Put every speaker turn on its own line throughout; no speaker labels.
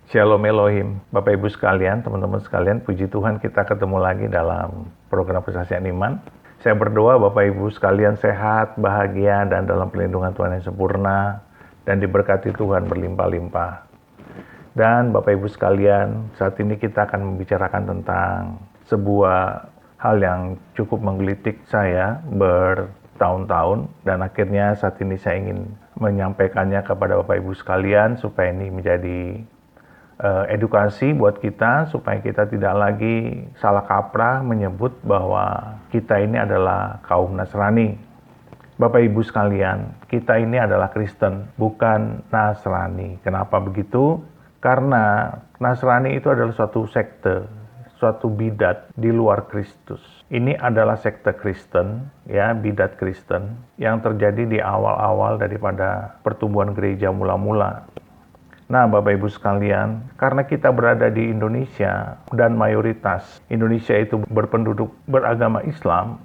Shalom Elohim, Bapak Ibu sekalian, teman-teman sekalian, puji Tuhan kita ketemu lagi dalam program Kesaksian Iman. Saya berdoa Bapak Ibu sekalian sehat, bahagia, dan dalam perlindungan Tuhan yang sempurna, dan diberkati Tuhan berlimpah-limpah. Dan Bapak Ibu sekalian, saat ini kita akan membicarakan tentang sebuah hal yang cukup menggelitik saya bertahun-tahun, dan akhirnya saat ini saya ingin menyampaikannya kepada Bapak Ibu sekalian supaya ini menjadi edukasi buat kita supaya kita tidak lagi salah kaprah menyebut bahwa kita ini adalah kaum Nasrani. Bapak Ibu sekalian, kita ini adalah Kristen, bukan Nasrani. Kenapa begitu? Karena Nasrani itu adalah suatu sekte, suatu bidat di luar Kristus. Ini adalah sekte Kristen, ya, bidat Kristen yang terjadi di awal-awal daripada pertumbuhan gereja mula-mula. Nah, Bapak Ibu sekalian, karena kita berada di Indonesia dan mayoritas Indonesia itu berpenduduk beragama Islam,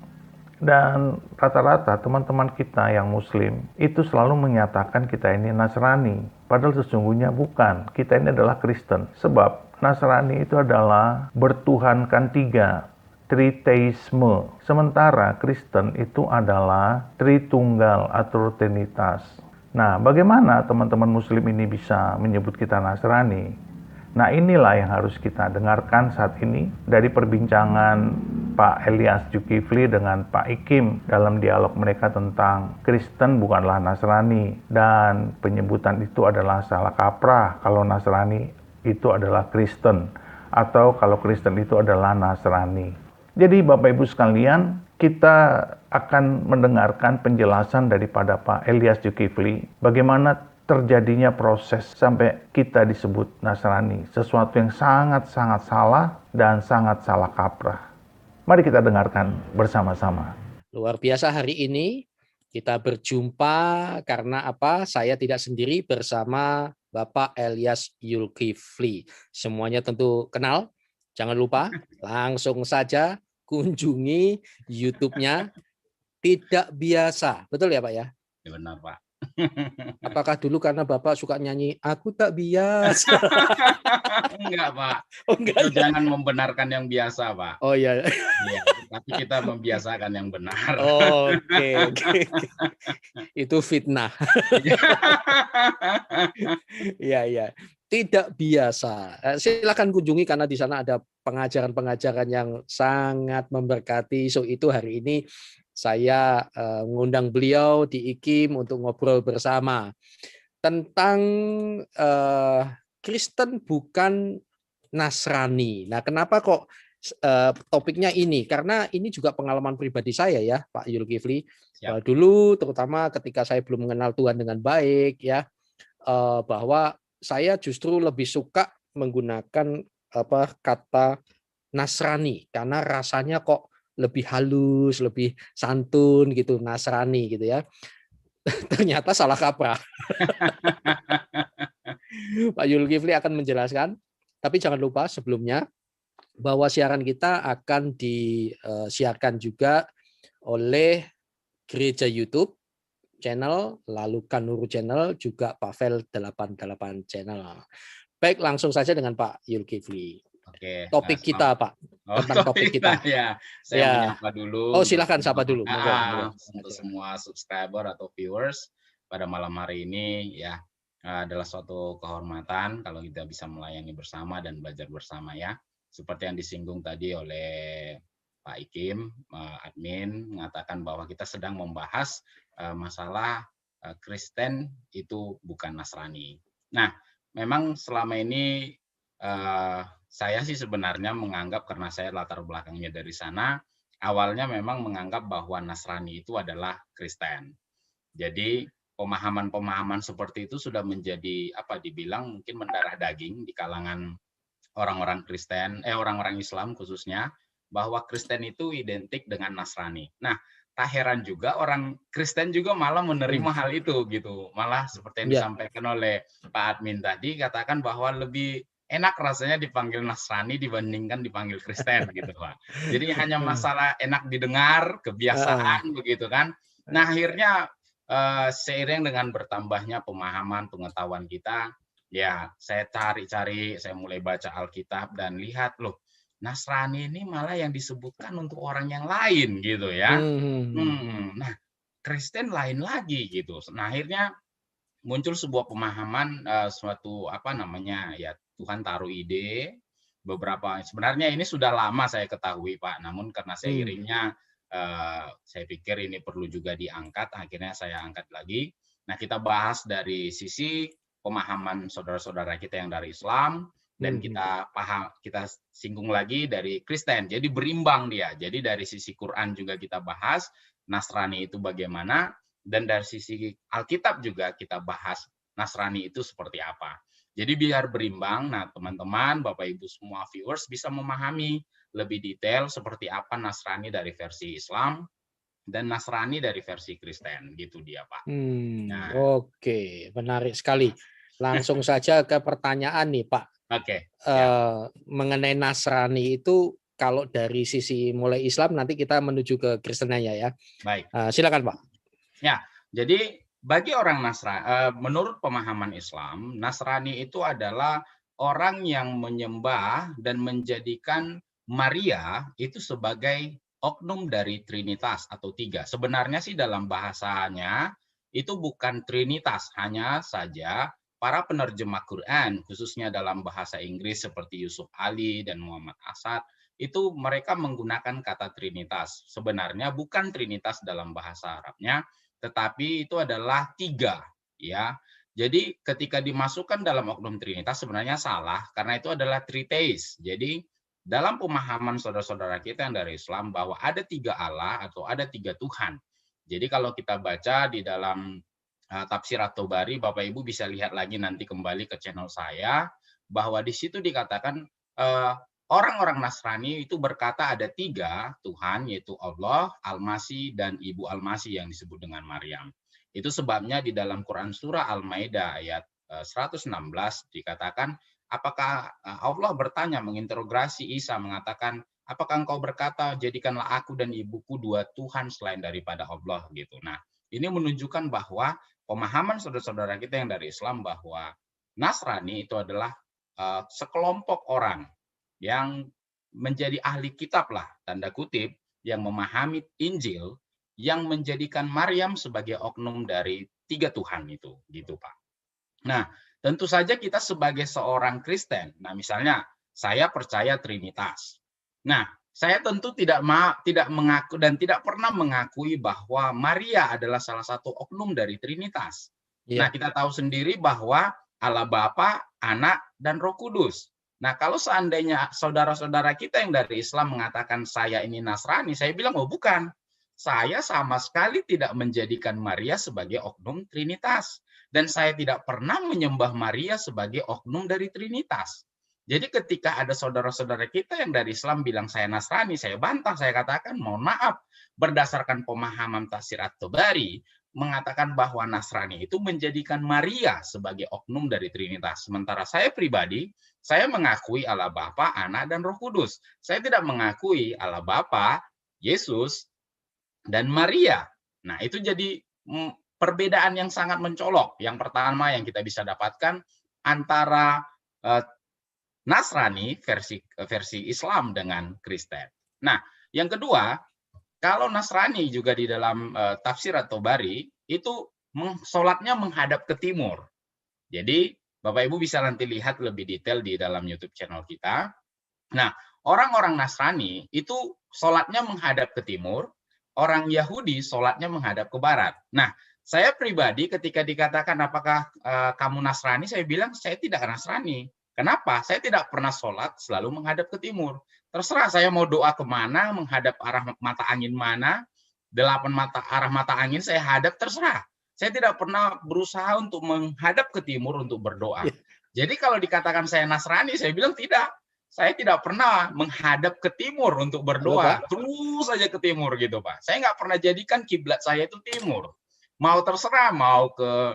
dan rata-rata teman-teman kita yang Muslim itu selalu menyatakan kita ini Nasrani. Padahal sesungguhnya bukan, kita ini adalah Kristen. Sebab Nasrani itu adalah bertuhankan tiga, triteisme. Sementara Kristen itu adalah Tritunggal atau Trinitas. Nah, bagaimana teman-teman Muslim ini bisa menyebut kita Nasrani? Nah, inilah yang harus kita dengarkan saat ini dari perbincangan Pak Elias Zulkifli dengan Pak Ikim dalam dialog mereka tentang Kristen bukanlah Nasrani, dan penyebutan itu adalah salah kaprah kalau Nasrani itu adalah Kristen, atau kalau Kristen itu adalah Nasrani. Jadi Bapak Ibu sekalian, kita akan mendengarkan penjelasan daripada Pak Elias Zulkifli bagaimana terjadinya proses sampai kita disebut Nasrani, sesuatu yang sangat-sangat salah dan sangat salah kaprah. Mari kita dengarkan bersama-sama.
Luar biasa, hari ini kita berjumpa karena apa? Saya tidak sendiri, bersama Bapak Elias Zulkifli. Semuanya tentu kenal. Jangan lupa langsung saja kunjungi YouTube-nya Tidak Biasa. Betul ya Pak ya?
Benar Pak.
Apakah dulu karena Bapak suka nyanyi Aku Tak Biasa?
Enggak Pak.
Oh, enggak,
Itu jangan membenarkan yang biasa Pak.
Oh iya.
Iya, tapi kita membiasakan yang benar.
Oke. Itu fitnah. Iya. Tidak Biasa. Silakan kunjungi karena di sana ada pengajaran-pengajaran yang sangat memberkati. So itu hari ini saya mengundang beliau di IKIM untuk ngobrol bersama tentang Kristen bukan Nasrani. Nah, kenapa kok topiknya ini? Karena ini juga pengalaman pribadi saya ya, Pak Zulkifli. Dulu terutama ketika saya belum mengenal Tuhan dengan baik ya, bahwa saya justru lebih suka menggunakan kata Nasrani karena rasanya kok lebih halus, lebih santun gitu, Nasrani gitu ya. Ternyata salah kaprah. Pak Zulkifli akan menjelaskan, tapi jangan lupa sebelumnya bahwa siaran kita akan disiarkan juga oleh Gereja YouTube channel, lalu Kanuru channel, juga Pavel 88 channel. Baik, langsung saja dengan Pak Zulkifli.
Oke.
Topik kita Pak, tentang topik kita.
Ya, saya menyapa dulu.
Oh, silakan sapa dulu.
Untuk semua subscriber atau viewers pada malam hari ini ya, adalah suatu kehormatan kalau kita bisa melayani bersama dan belajar bersama ya. Seperti yang disinggung tadi oleh Pak Ikim, admin, mengatakan bahwa kita sedang membahas masalah Kristen itu bukan Nasrani. Nah, memang selama ini saya sih sebenarnya menganggap, karena saya latar belakangnya dari sana, awalnya memang menganggap bahwa Nasrani itu adalah Kristen. Jadi pemahaman-pemahaman seperti itu sudah menjadi dibilang mungkin mendarah daging di kalangan orang-orang Kristen, orang-orang Islam khususnya, bahwa Kristen itu identik dengan Nasrani. Nah, tak heran juga orang Kristen juga malah menerima hal itu gitu. Malah seperti yang disampaikan oleh Pak Admin tadi, katakan bahwa lebih enak rasanya dipanggil Nasrani dibandingkan dipanggil Kristen gitu Pak. Jadi hanya masalah enak didengar, kebiasaan begitu kan. Nah, akhirnya seiring dengan bertambahnya pemahaman, pengetahuan kita, ya saya cari-cari, saya mulai baca Alkitab dan lihat loh, Nasrani ini malah yang disebutkan untuk orang yang lain gitu ya. Nah, Kristen lain lagi gitu. Nah, akhirnya muncul sebuah pemahaman, suatu apa namanya, ya Tuhan taruh ide beberapa, sebenarnya ini sudah lama saya ketahui Pak, namun karena seiringnya saya pikir ini perlu juga diangkat, akhirnya saya angkat lagi. Nah, kita bahas dari sisi pemahaman saudara-saudara kita yang dari Islam, dan kita singgung lagi dari Kristen. Jadi berimbang dia. Jadi dari sisi Quran juga kita bahas Nasrani itu bagaimana, dan dari sisi Alkitab juga kita bahas Nasrani itu seperti apa. Jadi biar berimbang, nah teman-teman, Bapak Ibu semua viewers bisa memahami lebih detail seperti apa Nasrani dari versi Islam dan Nasrani dari versi Kristen, gitu dia Pak. Nah,
Oke, menarik sekali. Langsung saja ke pertanyaan nih Pak.
Oke.
Mengenai Nasrani itu kalau dari sisi mulai Islam nanti kita menuju ke Kristennya ya.
Baik.
Silakan Pak.
Ya, jadi bagi orang Nasrani, menurut pemahaman Islam, Nasrani itu adalah orang yang menyembah dan menjadikan Maria itu sebagai oknum dari Trinitas atau tiga. Sebenarnya sih dalam bahasanya itu bukan Trinitas, hanya saja para penerjemah Quran, khususnya dalam bahasa Inggris seperti Yusuf Ali dan Muhammad Asad, itu mereka menggunakan kata Trinitas. Sebenarnya bukan Trinitas dalam bahasa Arabnya, tetapi itu adalah tiga, ya. Jadi ketika dimasukkan dalam oknum Trinitas sebenarnya salah, karena itu adalah tritheis. Jadi dalam pemahaman saudara-saudara kita yang dari Islam bahwa ada tiga Allah atau ada tiga Tuhan. Jadi kalau kita baca di dalam Tafsir At-Tabari, Bapak Ibu bisa lihat lagi nanti kembali ke channel saya, bahwa di situ dikatakan orang-orang Nasrani itu berkata ada tiga Tuhan, yaitu Allah, Al-Masih, dan Ibu Al-Masih yang disebut dengan Maryam. Itu sebabnya di dalam Quran Surah Al-Maidah ayat 116 dikatakan, apakah Allah bertanya, menginterogasi Isa, mengatakan, apakah engkau berkata, jadikanlah aku dan ibuku dua Tuhan selain daripada Allah, gitu. Nah, ini menunjukkan bahwa pemahaman saudara-saudara kita yang dari Islam bahwa Nasrani itu adalah sekelompok orang yang menjadi ahli kitab lah, tanda kutip, yang memahami Injil, yang menjadikan Maryam sebagai oknum dari tiga Tuhan itu, gitu Pak. Nah, tentu saja kita sebagai seorang Kristen, nah misalnya saya percaya Trinitas. Nah, saya tentu tidak mengaku dan tidak pernah mengakui bahwa Maria adalah salah satu oknum dari Trinitas. Nah, kita tahu sendiri bahwa Allah Bapa, Anak, dan Roh Kudus. Nah, kalau seandainya saudara-saudara kita yang dari Islam mengatakan saya ini Nasrani, saya bilang, oh bukan. Saya sama sekali tidak menjadikan Maria sebagai oknum Trinitas. Dan saya tidak pernah menyembah Maria sebagai oknum dari Trinitas. Jadi ketika ada saudara-saudara kita yang dari Islam bilang saya Nasrani, saya bantah, saya katakan mohon maaf. Berdasarkan pemahaman Tafsir At-Tabari, mengatakan bahwa Nasrani itu menjadikan Maria sebagai oknum dari Trinitas. Sementara saya pribadi, saya mengakui Allah Bapa, Anak, dan Roh Kudus. Saya tidak mengakui Allah Bapa, Yesus, dan Maria. Nah, itu jadi perbedaan yang sangat mencolok. Yang pertama yang kita bisa dapatkan antara Nasrani versi Islam dengan Kristen. Nah, yang kedua, kalau Nasrani juga di dalam Tafsir At-Tabari itu sholatnya menghadap ke timur. Jadi Bapak Ibu bisa nanti lihat lebih detail di dalam YouTube channel kita. Nah, orang-orang Nasrani itu sholatnya menghadap ke timur, orang Yahudi sholatnya menghadap ke barat. Nah, saya pribadi ketika dikatakan apakah kamu Nasrani, saya bilang saya tidak Nasrani. Kenapa? Saya tidak pernah sholat selalu menghadap ke timur. Terserah saya mau doa kemana, menghadap arah mata angin mana, 8 arah mata angin saya hadap, terserah. Saya tidak pernah berusaha untuk menghadap ke timur untuk berdoa. Jadi kalau dikatakan saya Nasrani, saya bilang tidak. Saya tidak pernah menghadap ke timur untuk berdoa. Terus saja ke timur gitu Pak. Saya nggak pernah jadikan kiblat saya itu timur. Mau terserah, mau ke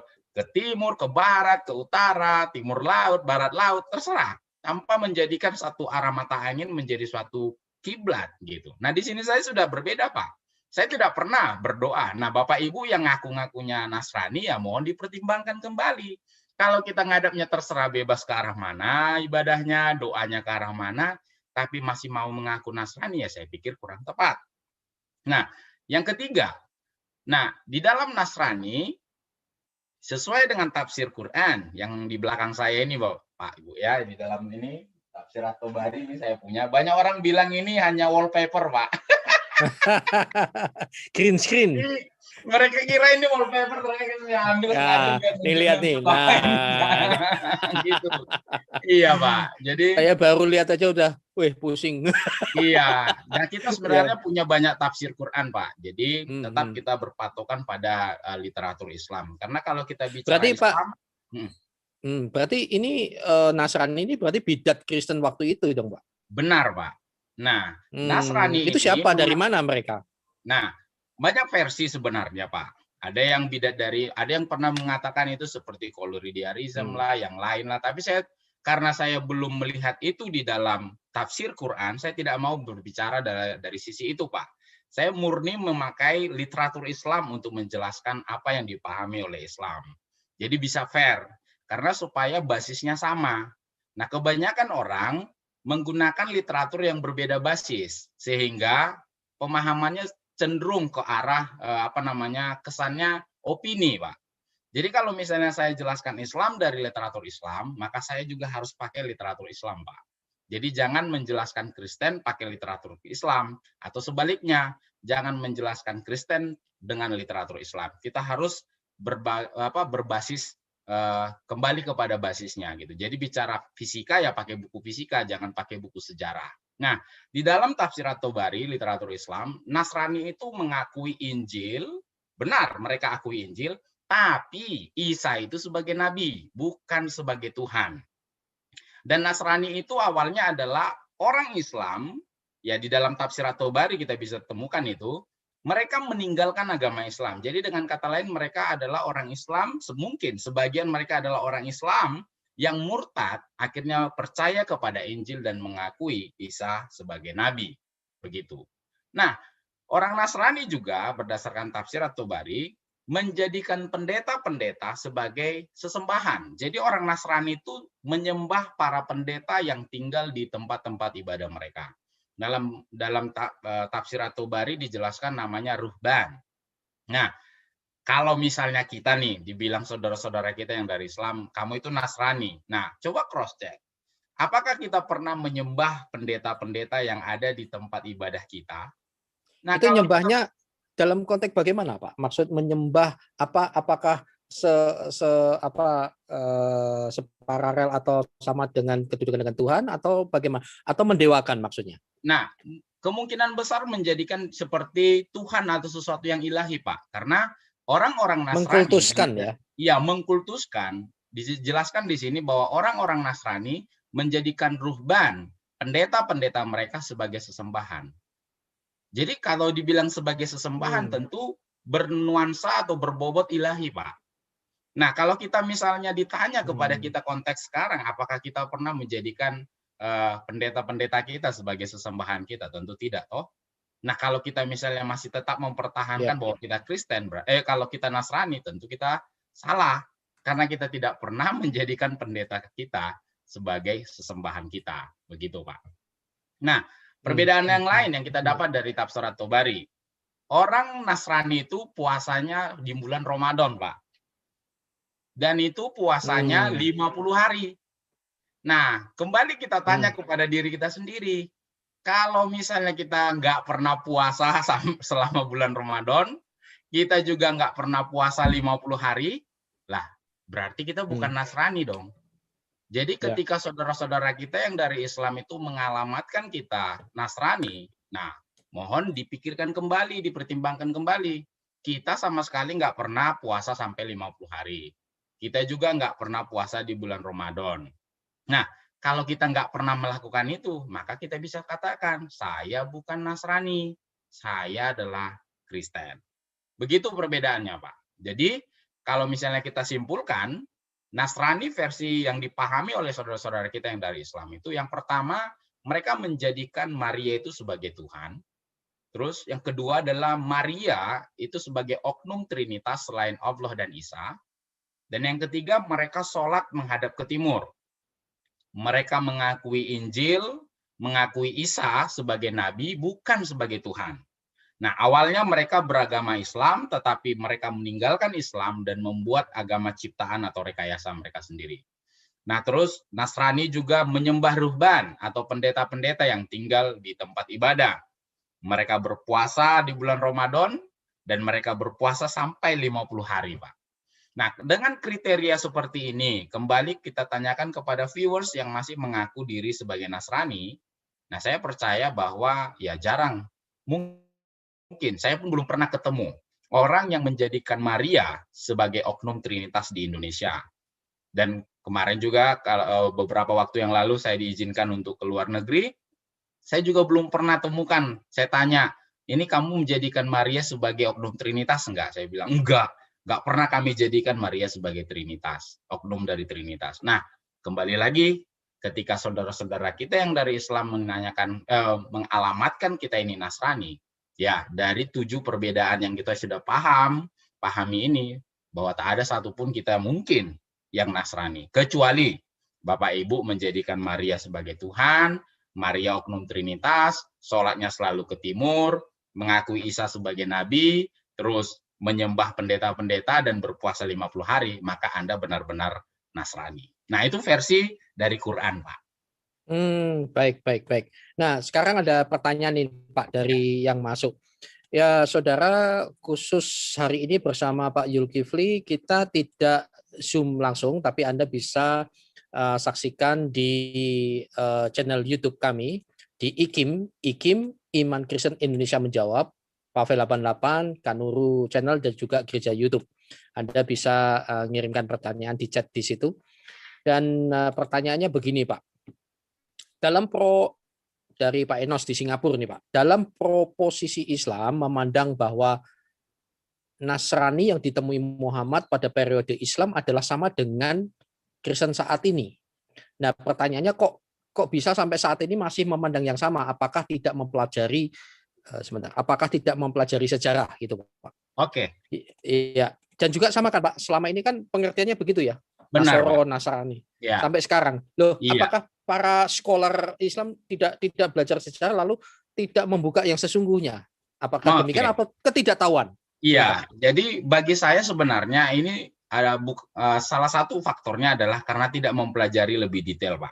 timur, ke barat, ke utara, timur laut, barat laut, terserah. Tanpa menjadikan satu arah mata angin menjadi suatu kiblat gitu. Nah, di sini saya sudah berbeda, Pak. Saya tidak pernah berdoa. Nah, Bapak Ibu yang ngaku-ngakunya Nasrani, ya mohon dipertimbangkan kembali. Kalau kita ngadapnya terserah bebas ke arah mana ibadahnya, doanya ke arah mana, tapi masih mau mengaku Nasrani, ya saya pikir kurang tepat. Nah, yang ketiga, nah di dalam Nasrani, sesuai dengan tafsir Quran yang di belakang saya ini, Pak Ibu ya, di dalam ini tafsir At-Tabari ini saya punya. Banyak orang bilang ini hanya wallpaper, Pak.
Green screen.
Mereka kira ini wallpaper, mereka ambil
Ya, nih lihat nih. Nah,
gitu. Iya, Pak. Jadi
saya baru lihat aja udah, wih pusing.
iya, dan kita sebenarnya punya banyak tafsir Quran, Pak. Jadi tetap
Hmm.
kita berpatokan pada literatur Islam. Karena kalau kita bicara
Berarti Pak,
Islam,
berarti ini Nasrani ini berarti bidat Kristen waktu itu dong, Pak?
benar, Pak. Nah, Nasrani
itu
ini
siapa, dari mana mereka?
Nah, banyak versi sebenarnya, Pak. Ada yang bidat dari, ada yang pernah mengatakan itu seperti koloridiarisme lah, yang lain lah. Tapi karena saya belum melihat itu di dalam tafsir Quran, saya tidak mau berbicara dari sisi itu, Pak. Saya murni memakai literatur Islam untuk menjelaskan apa yang dipahami oleh Islam. Jadi bisa fair, karena supaya basisnya sama. Nah, kebanyakan orang menggunakan literatur yang berbeda basis, sehingga pemahamannya cenderung ke arah kesannya opini, Pak. Jadi kalau misalnya saya jelaskan Islam dari literatur Islam, maka saya juga harus pakai literatur Islam, Pak. Jadi jangan menjelaskan Kristen pakai literatur Islam, atau sebaliknya, jangan menjelaskan Kristen dengan literatur Islam. Kita harus berbasis kembali kepada basisnya gitu. Jadi bicara fisika ya pakai buku fisika, jangan pakai buku sejarah. Nah, di dalam tafsir At-Tabari, literatur Islam, Nasrani itu mengakui Injil, benar mereka akui Injil, tapi Isa itu sebagai nabi, bukan sebagai Tuhan. Dan Nasrani itu awalnya adalah orang Islam, ya di dalam tafsir At-Tabari kita bisa temukan itu, mereka meninggalkan agama Islam. Jadi dengan kata lain mereka adalah orang Islam, mungkin sebagian mereka adalah orang Islam yang murtad, akhirnya percaya kepada Injil dan mengakui Isa sebagai nabi. Begitu. Nah, orang Nasrani juga berdasarkan tafsir At-Tabari menjadikan pendeta-pendeta sebagai sesembahan. Jadi orang Nasrani itu menyembah para pendeta yang tinggal di tempat-tempat ibadah mereka. Dalam tafsir At-Tabari dijelaskan namanya ruhban. Nah, kalau misalnya kita nih dibilang saudara-saudara kita yang dari Islam, kamu itu Nasrani. Nah, coba cross check. Apakah kita pernah menyembah pendeta-pendeta yang ada di tempat ibadah kita?
Nah, itu nyembahnya dalam konteks bagaimana, Pak? Maksud menyembah apakah separalel atau sama dengan kedudukan dengan Tuhan, atau bagaimana? Atau mendewakan maksudnya?
Nah, kemungkinan besar menjadikan seperti Tuhan atau sesuatu yang ilahi, Pak. Karena orang-orang Nasrani
mengkultuskan ya.
Iya, mengkultuskan. Dijelaskan di sini bahwa orang-orang Nasrani menjadikan ruhban, pendeta-pendeta mereka sebagai sesembahan. Jadi kalau dibilang sebagai sesembahan tentu bernuansa atau berbobot ilahi, Pak. Nah, kalau kita misalnya ditanya kepada kita konteks sekarang, apakah kita pernah menjadikan pendeta-pendeta kita sebagai sesembahan kita? Tentu tidak, toh. Nah, kalau kita misalnya masih tetap mempertahankan bahwa kita Kristen, kalau kita Nasrani, tentu kita salah. Karena kita tidak pernah menjadikan pendeta kita sebagai sesembahan kita. Begitu, Pak. Nah, perbedaan yang lain yang kita dapat dari tafsir At-Tabari. Orang Nasrani itu puasanya di bulan Ramadan, Pak. Dan itu puasanya 50 hari. Nah, kembali kita tanya kepada diri kita sendiri. Kalau misalnya kita nggak pernah puasa selama bulan Ramadan, kita juga nggak pernah puasa 50 hari, lah berarti kita bukan Nasrani dong. Jadi ketika saudara-saudara kita yang dari Islam itu mengalamatkan kita Nasrani, nah mohon dipikirkan kembali, dipertimbangkan kembali. Kita sama sekali nggak pernah puasa sampai 50 hari. Kita juga nggak pernah puasa di bulan Ramadan. Nah, kalau kita nggak pernah melakukan itu, maka kita bisa katakan, saya bukan Nasrani, saya adalah Kristen. Begitu perbedaannya, Pak. Jadi, kalau misalnya kita simpulkan, Nasrani versi yang dipahami oleh saudara-saudara kita yang dari Islam itu, yang pertama, mereka menjadikan Maria itu sebagai Tuhan. Terus yang kedua adalah Maria itu sebagai oknum Trinitas selain Allah dan Isa. Dan yang ketiga, mereka sholat menghadap ke timur. Mereka mengakui Injil, mengakui Isa sebagai nabi, bukan sebagai Tuhan. Nah, awalnya mereka beragama Islam, tetapi mereka meninggalkan Islam dan membuat agama ciptaan atau rekayasa mereka sendiri. Nah, terus Nasrani juga menyembah ruhban atau pendeta-pendeta yang tinggal di tempat ibadah. Mereka berpuasa di bulan Ramadan dan mereka berpuasa sampai 50 hari, Pak. Nah, dengan kriteria seperti ini, kembali kita tanyakan kepada viewers yang masih mengaku diri sebagai Nasrani. Nah, saya percaya bahwa ya jarang, mungkin saya pun belum pernah ketemu orang yang menjadikan Maria sebagai oknum Trinitas di Indonesia. Dan kemarin juga beberapa waktu yang lalu saya diizinkan untuk ke luar negeri, saya juga belum pernah temukan. Saya tanya, ini kamu menjadikan Maria sebagai oknum Trinitas enggak? Saya bilang, enggak pernah kami jadikan Maria sebagai Trinitas, oknum dari Trinitas. Nah, kembali lagi, ketika saudara-saudara kita yang dari Islam mengalamatkan kita ini Nasrani, ya dari 7 perbedaan yang kita sudah pahami ini, bahwa tak ada satupun kita mungkin yang Nasrani, kecuali Bapak Ibu menjadikan Maria sebagai Tuhan, Maria oknum Trinitas, sholatnya selalu ke timur, mengakui Isa sebagai nabi, terus menyembah pendeta-pendeta dan berpuasa 50 hari, maka Anda benar-benar Nasrani. Nah, itu versi dari Quran, Pak.
Baik. Nah, sekarang ada pertanyaan nih, Pak, dari yang masuk. Ya, saudara, khusus hari ini bersama Pak Zulkifli, kita tidak Zoom langsung, tapi Anda bisa saksikan di channel YouTube kami, di IKIM, Iman Kristen Indonesia Menjawab, Pavel 88, Kanuru Channel, dan juga Gereja YouTube. Anda bisa ngirimkan pertanyaan di chat di situ. Dan pertanyaannya begini, Pak. Dari Pak Enos di Singapura nih, Pak. Dalam proposisi Islam memandang bahwa Nasrani yang ditemui Muhammad pada periode Islam adalah sama dengan Kristen saat ini. Nah, pertanyaannya kok bisa sampai saat ini masih memandang yang sama? Apakah tidak mempelajari sejarah gitu, Pak?
Oke.
Iya. Dan juga sama kan, Pak? Selama ini kan pengertiannya begitu ya.
Benar,
Nasoro,
Pak.
Nasrani.
Ya.
Sampai sekarang. Loh,
Iya.
apakah para scholar Islam tidak belajar sejarah lalu tidak membuka yang sesungguhnya? Apakah demikian apa ketidaktahuan?
Iya, jadi bagi saya sebenarnya ini ada salah satu faktornya adalah karena tidak mempelajari lebih detail, Pak.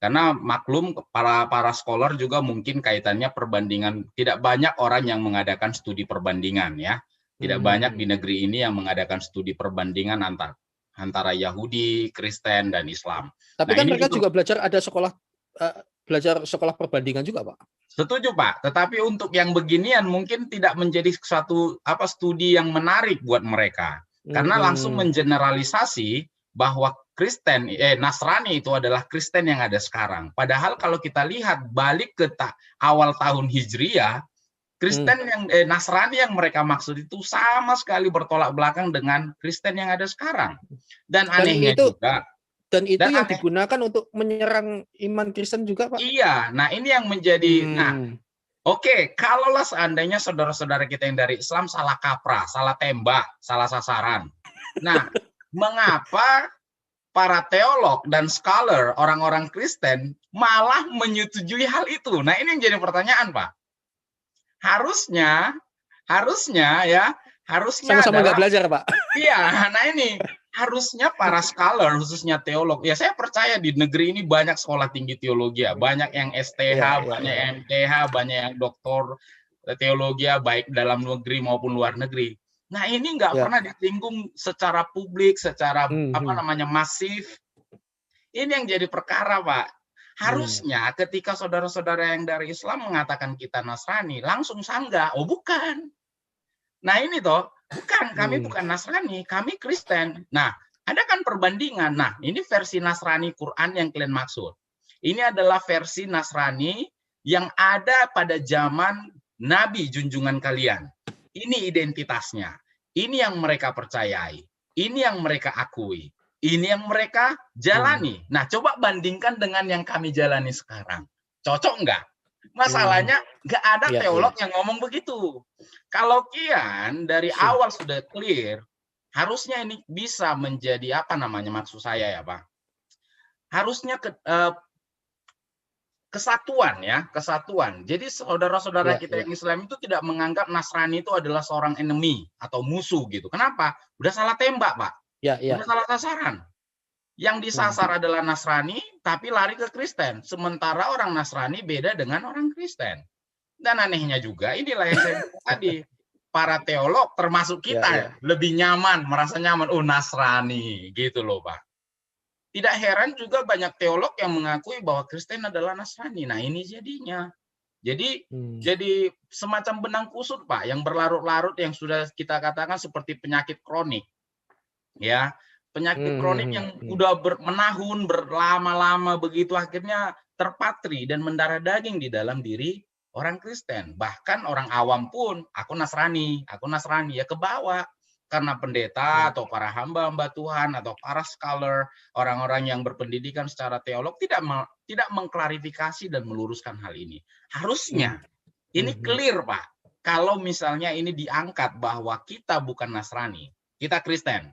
Karena maklum para scholar juga mungkin kaitannya perbandingan, tidak banyak orang yang mengadakan studi perbandingan ya. Tidak banyak di negeri ini yang mengadakan studi perbandingan antara Yahudi, Kristen, dan Islam.
Tapi kan mereka juga belajar sekolah perbandingan juga, Pak.
Setuju, Pak. Tetapi untuk yang beginian mungkin tidak menjadi suatu studi yang menarik buat mereka. Karena langsung mengeneralisasi bahwa Nasrani itu adalah Kristen yang ada sekarang. Padahal kalau kita lihat balik ke awal tahun Hijriah, Kristen Nasrani yang mereka maksud itu sama sekali bertolak belakang dengan Kristen yang ada sekarang. Dan anehnya juga.
Dan itu yang digunakan untuk menyerang iman Kristen juga, Pak?
Iya, nah ini yang menjadi, oke, kalaulah seandainya saudara-saudara kita yang dari Islam salah kaprah, salah tembak, salah sasaran. Nah, mengapa para teolog dan scholar, orang-orang Kristen, malah menyetujui hal itu? Nah, ini yang jadi pertanyaan, Pak. Harusnya
sama-sama nggak belajar, Pak.
Iya, nah ini harusnya para scholar, khususnya teolog. Ya, saya percaya di negeri ini banyak sekolah tinggi teologi, banyak yang STH, banyak yang MTH, banyak yang doktor teologi, baik dalam negeri maupun luar negeri. Nah, ini nggak pernah disinggung secara publik, secara masif. Ini yang jadi perkara, Pak. Harusnya ketika saudara-saudara yang dari Islam mengatakan kita Nasrani, langsung sanggah. Oh, bukan. Nah, ini toh, bukan, kami bukan Nasrani, kami Kristen. Nah, ada kan perbandingan. Nah, ini versi Nasrani Quran yang kalian maksud. Ini adalah versi Nasrani yang ada pada zaman Nabi junjungan kalian. Ini identitasnya. Ini yang mereka percayai. Ini yang mereka akui. Ini yang mereka jalani. Nah, coba bandingkan dengan yang kami jalani sekarang. Cocok nggak? Masalahnya nggak ada
Iya,
teolog yang ngomong begitu. Kalau Kian dari awal sudah clear, harusnya ini bisa menjadi apa namanya maksud saya ya Pak? Harusnya kesatuan ya, kesatuan. Jadi saudara-saudara kita yang Islam itu tidak menganggap Nasrani itu adalah seorang enemy atau musuh gitu. Kenapa? Udah salah tembak, Pak. Udah salah sasaran. Yang disasar adalah Nasrani, tapi lari ke Kristen. Sementara orang Nasrani beda dengan orang Kristen. Dan anehnya juga, inilah yang saya bilang tadi. Para teolog, termasuk kita, lebih nyaman, merasa nyaman. Oh, Nasrani, gitu loh, Pak. Tidak heran juga banyak teolog yang mengakui bahwa Kristen adalah Nasrani. Nah, ini jadinya. Jadi semacam benang kusut, Pak, yang berlarut-larut yang sudah kita katakan seperti penyakit kronik. Ya, penyakit kronik yang udah menahun, berlama-lama begitu akhirnya terpatri dan mendarah daging di dalam diri orang Kristen. Bahkan orang awam pun, aku Nasrani, ya kebawa. Karena pendeta atau para hamba-hamba Tuhan atau para scholar, orang-orang yang berpendidikan secara teolog tidak mengklarifikasi dan meluruskan hal ini. Harusnya ini clear, Pak. Kalau misalnya ini diangkat bahwa kita bukan Nasrani, kita Kristen.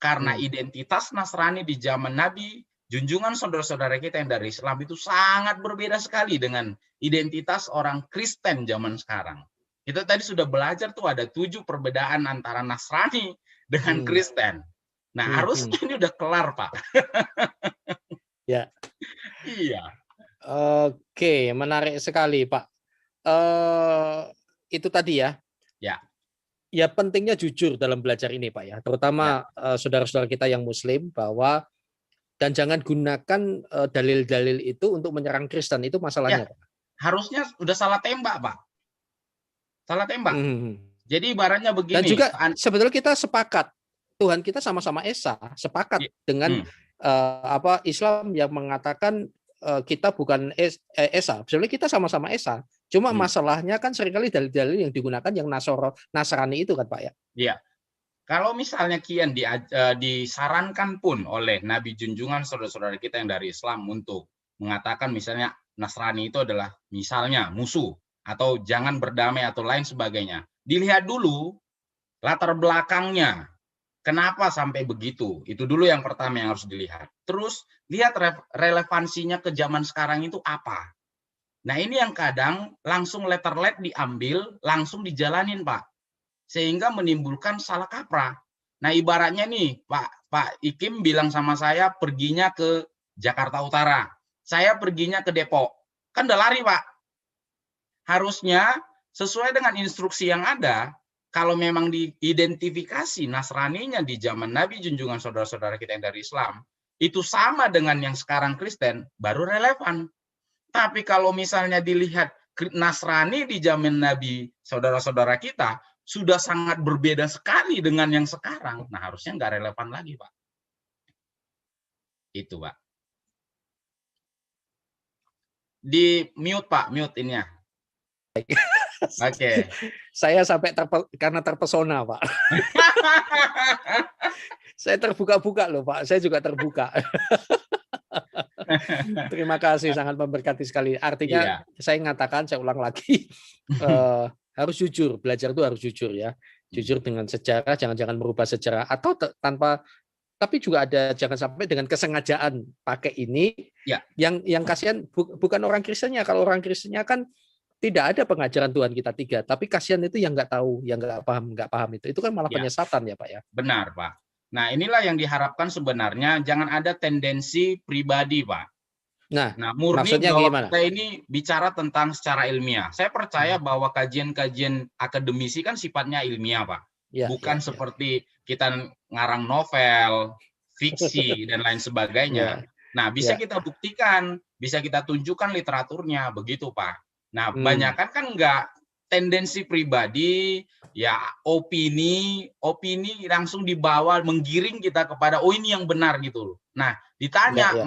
Karena identitas Nasrani di zaman Nabi, junjungan saudara-saudara kita yang dari Islam itu sangat berbeda sekali dengan identitas orang Kristen zaman sekarang. Kita tadi sudah belajar tuh ada 7 perbedaan antara Nasrani dengan Kristen. Nah, harusnya ini udah kelar, Pak.
Ya.
Iya.
Oke, menarik sekali, Pak. Itu tadi ya.
Ya.
Ya pentingnya jujur dalam belajar ini, Pak ya. Terutama saudara-saudara kita yang Muslim bahwa dan jangan gunakan dalil-dalil itu untuk menyerang Kristen, itu masalahnya, Pak.
Harusnya udah salah tembak, Pak. Salah tembak. Jadi ibaratnya begini.
Dan juga sebetulnya kita sepakat Tuhan kita sama-sama Esa, sepakat dengan Islam yang mengatakan kita bukan Esa. Sebenarnya kita sama-sama Esa. Cuma masalahnya kan seringkali dalil-dalil yang digunakan yang Nasrani itu kan, Pak ya.
Iya. Kalau misalnya Kian disarankan pun oleh Nabi junjungan saudara-saudara kita yang dari Islam untuk mengatakan misalnya Nasrani itu adalah misalnya musuh atau jangan berdamai atau lain sebagainya. Dilihat dulu latar belakangnya. Kenapa sampai begitu? Itu dulu yang pertama yang harus dilihat. Terus lihat relevansinya ke zaman sekarang itu apa. Nah, ini yang kadang langsung letter-let diambil, langsung dijalanin, Pak. Sehingga menimbulkan salah kaprah. Nah, ibaratnya nih, Pak Ikim bilang sama saya perginya ke Jakarta Utara. Saya perginya ke Depok. Kan udah lari, Pak. Harusnya sesuai dengan instruksi yang ada, kalau memang diidentifikasi Nasraninya di zaman Nabi junjungan saudara-saudara kita yang dari Islam, itu sama dengan yang sekarang Kristen, baru relevan. Tapi kalau misalnya dilihat Nasrani di zaman Nabi saudara-saudara kita, sudah sangat berbeda sekali dengan yang sekarang. Nah, harusnya nggak relevan lagi, Pak. Itu, Pak. Di mute, Pak, mute ininya. Oke.
Saya sampai karena terpesona, Pak. Saya terbuka-buka loh, Pak. Saya juga terbuka. Terima kasih, sangat memberkati sekali. Artinya saya ngatakan, saya ulang lagi, harus jujur. Belajar itu harus jujur ya. Jujur dengan sejarah, jangan-jangan merubah sejarah atau tanpa. Tapi juga ada jangan sampai dengan kesengajaan pakai ini.
Ya.
Yang kasihan bukan orang Kristennya. Kalau orang Kristennya kan tidak ada pengajaran Tuhan kita 3, tapi kasihan itu yang nggak tahu, yang nggak paham itu kan malah penyesatan ya, Pak ya.
Benar, Pak. Nah, inilah yang diharapkan sebenarnya, jangan ada tendensi pribadi, Pak. Nah, murni bahwa kita ini bicara tentang secara ilmiah. Saya percaya bahwa kajian-kajian akademisi kan sifatnya ilmiah, Pak. Bukan seperti kita ngarang novel, fiksi dan lain sebagainya. Nah, bisa kita buktikan, bisa kita tunjukkan literaturnya, begitu, Pak. Nah, kebanyakan kan enggak tendensi pribadi, ya opini langsung dibawa, menggiring kita kepada oh ini yang benar gitu loh. Nah, ditanya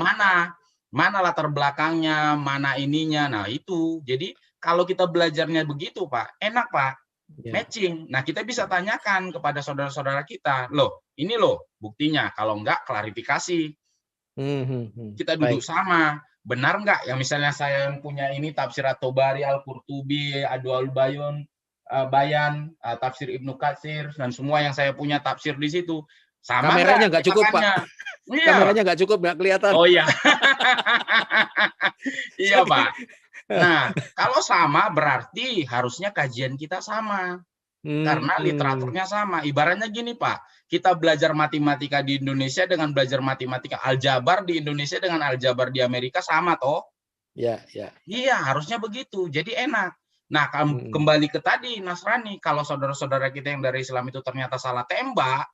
mana latar belakangnya, mana ininya. Nah, itu. Jadi kalau kita belajarnya begitu, Pak, enak, Pak. Matching. Nah, kita bisa tanyakan kepada saudara-saudara kita, loh, ini loh buktinya. Kalau enggak klarifikasi. Kita duduk sama. benar nggak yang misalnya saya yang punya ini tafsir At-Tabari, Al-Qurtubi, Adwaul Bayan, tafsir Ibnu Katsir, dan semua yang saya punya tafsir di situ. Sama
Kameranya nggak cukup, Pak.
Iya.
Kameranya nggak cukup, nggak kelihatan.
Oh iya. Iya, Pak. Nah, kalau sama berarti harusnya kajian kita sama. Karena literaturnya sama. Ibaratnya gini, Pak. Kita belajar matematika di Indonesia dengan belajar matematika aljabar di Indonesia dengan aljabar di Amerika sama toh?
Ya, ya.
Iya, harusnya begitu. Jadi enak. Nah, kembali ke tadi Nasrani, kalau saudara-saudara kita yang dari Islam itu ternyata salah tembak,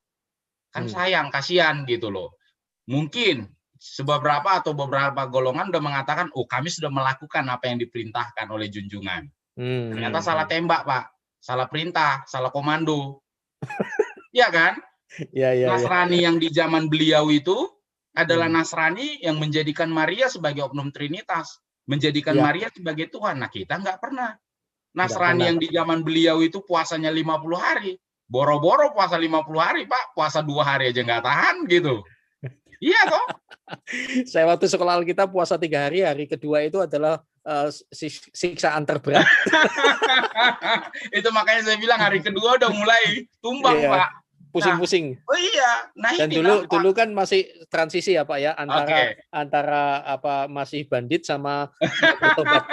kan sayang, kasihan gitu loh. Mungkin beberapa golongan udah mengatakan, oh kami sudah melakukan apa yang diperintahkan oleh junjungan. Ternyata salah tembak, Pak. Salah perintah, salah komando. Iya kan?
Ya,
Nasrani yang di zaman beliau itu adalah Nasrani yang menjadikan Maria sebagai oknum Trinitas. Menjadikan Maria sebagai Tuhan. Nah, kita nggak pernah. Nasrani yang di zaman beliau itu puasanya 50 hari. Boro-boro puasa 50 hari, Pak. Puasa 2 hari aja nggak tahan gitu. Iya toh?
Saya waktu sekolah kita puasa 3 hari, hari kedua itu adalah siksaan terberat.
Itu makanya saya bilang hari kedua udah mulai tumbang, Pak.
Pusing-pusing.
Nah, oh iya. Nah,
dan
ini
dulu kan masih transisi ya, Pak ya, antara apa masih bandit sama bertobat.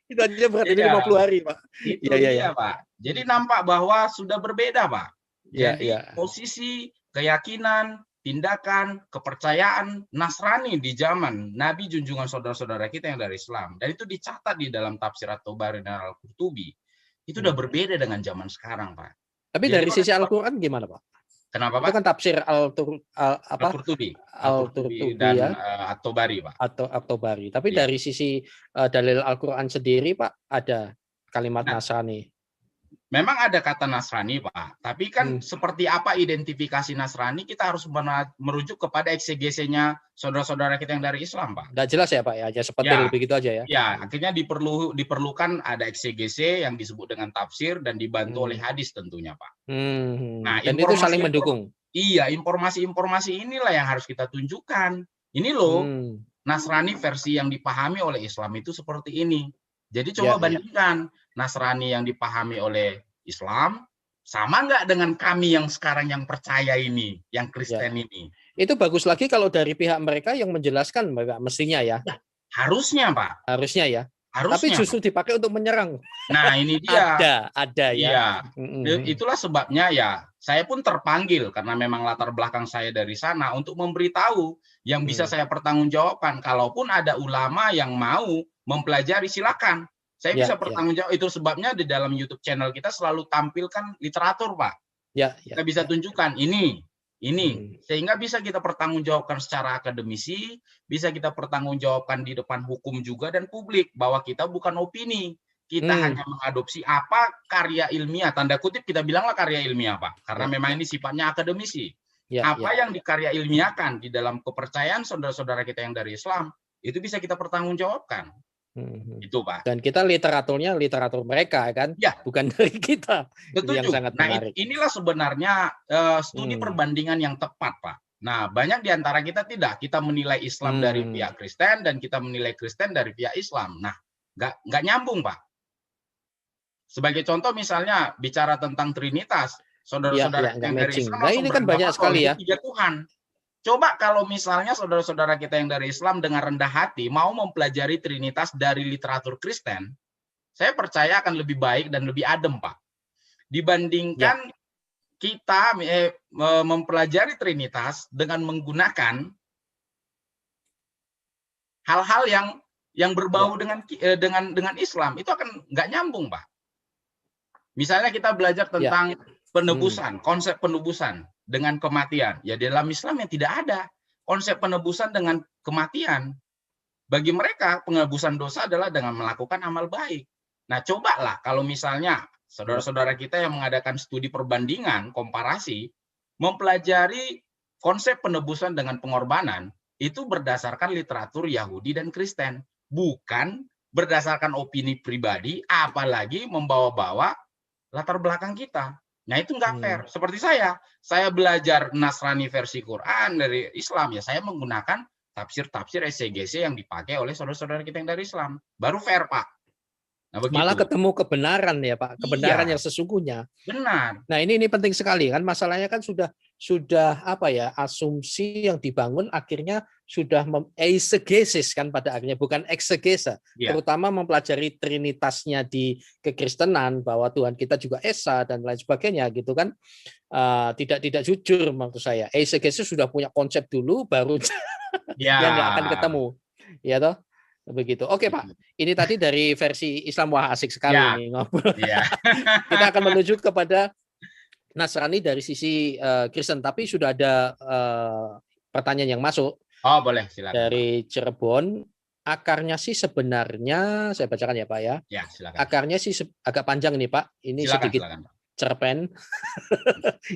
Itu aja berarti 50 hari, Pak.
Itu iya, Pak. Jadi nampak bahwa sudah berbeda, Pak. Jadi posisi, keyakinan, tindakan, kepercayaan Nasrani di zaman Nabi junjungan saudara-saudara kita yang dari Islam, dan itu dicatat di dalam tafsir At-Tabari dan Al-Qurtubi, itu udah berbeda dengan zaman sekarang, Pak.
Tapi dari sisi Al-Quran gimana, Pak?
Kenapa, Pak?
Itu kan tafsir
Al-Qurtubi dan At-Tabari, Pak.
Atau At-Tabari. Tapi dari sisi dalil Al-Quran sendiri, Pak, ada kalimat Nasrani.
Memang ada kata Nasrani, Pak. Tapi kan seperti apa identifikasi Nasrani, kita harus merujuk kepada eksegesinya saudara-saudara kita yang dari Islam, Pak.
Nggak jelas ya, Pak ya? Aja seperti begitu aja ya?
Ya, akhirnya diperlukan ada eksegese yang disebut dengan tafsir dan dibantu oleh hadis tentunya, Pak.
Nah, dan itu saling mendukung.
Iya, informasi-informasi inilah yang harus kita tunjukkan. Ini loh, Nasrani versi yang dipahami oleh Islam itu seperti ini. Jadi coba bandingkan Nasrani yang dipahami oleh Islam sama nggak dengan kami yang sekarang yang percaya ini, yang Kristen ini.
Itu bagus lagi kalau dari pihak mereka yang menjelaskan, mestinya ya.
Harusnya, Pak.
Harusnya ya.
Harusnya,
tapi justru dipakai untuk menyerang.
Nah, ini dia.
Ada ya.
Iya. Itulah sebabnya ya, saya pun terpanggil karena memang latar belakang saya dari sana untuk memberitahu yang bisa saya pertanggungjawabkan. Kalaupun ada ulama yang mau mempelajari, silakan. Saya bisa bertanggung jawab. Itu sebabnya di dalam YouTube channel kita selalu tampilkan literatur, Pak. Kita bisa tunjukkan ini. Sehingga bisa kita pertanggungjawabkan secara akademisi, bisa kita pertanggungjawabkan di depan hukum juga dan publik, bahwa kita bukan opini. Kita hanya mengadopsi apa karya ilmiah, tanda kutip kita bilanglah karya ilmiah, Pak. Karena memang ini sifatnya akademisi. Apa yang dikarya ilmiahkan di dalam kepercayaan saudara-saudara kita yang dari Islam, itu bisa kita pertanggungjawabkan. Itu, Pak.
Dan kita literaturnya literatur mereka kan, bukan dari kita.
Betul.
Yang sangat menarik.
Inilah sebenarnya studi perbandingan yang tepat, Pak. Nah, banyak di antara kita tidak. Kita menilai Islam dari pihak Kristen dan kita menilai Kristen dari pihak Islam. Nah, nggak nyambung, Pak. Sebagai contoh misalnya bicara tentang Trinitas, saudara-saudara yang dari Islam
ini kan banyak sekali ya.
3 Tuhan. Coba kalau misalnya saudara-saudara kita yang dari Islam dengan rendah hati mau mempelajari Trinitas dari literatur Kristen, saya percaya akan lebih baik dan lebih adem, Pak. Dibandingkan kita mempelajari Trinitas dengan menggunakan hal-hal yang berbau dengan Islam, itu akan nggak nyambung, Pak. Misalnya kita belajar tentang penebusan, konsep penebusan dengan kematian. Ya, di dalam Islam yang tidak ada konsep penebusan dengan kematian. Bagi mereka penebusan dosa adalah dengan melakukan amal baik. Nah, cobalah kalau misalnya saudara-saudara kita yang mengadakan studi perbandingan, komparasi, mempelajari konsep penebusan dengan pengorbanan, itu berdasarkan literatur Yahudi dan Kristen, bukan berdasarkan opini pribadi, apalagi membawa-bawa latar belakang kita. Nah, itu nggak fair. Seperti saya belajar Nasrani versi Quran dari Islam, ya saya menggunakan tafsir-tafsir exegese yang dipakai oleh saudara-saudara kita yang dari Islam. Baru fair, Pak. Nah,
Malah
begitu.
ketemu kebenaran ya Pak, kebenaran
Iya.
yang sesungguhnya.
Benar.
Nah ini penting sekali kan, masalahnya kan sudah apa ya, asumsi yang dibangun akhirnya sudah eisegesis kan pada akhirnya, bukan eksegesa.
Iya.
Terutama mempelajari trinitasnya di kekristenan, bahwa Tuhan kita juga esa dan lain sebagainya gitu kan. Tidak jujur menurut saya. Eisegesis sudah punya konsep dulu, baru
Ya.
yang nggak akan ketemu, ya toh. Begitu. Oke Pak, ini tadi dari versi Islam. Wah asik sekali
Ya.
nih ngobrol.
Iya.
Kita akan menuju kepada Nasrani dari sisi Kristen, tapi sudah ada pertanyaan yang masuk.
Oh boleh, silakan.
Dari Cirebon. Akarnya sih sebenarnya, saya bacakan ya Pak ya.
Ya silakan.
Akarnya sih agak panjang nih Pak. Ini
Silakan,
sedikit
silakan.
cerpen.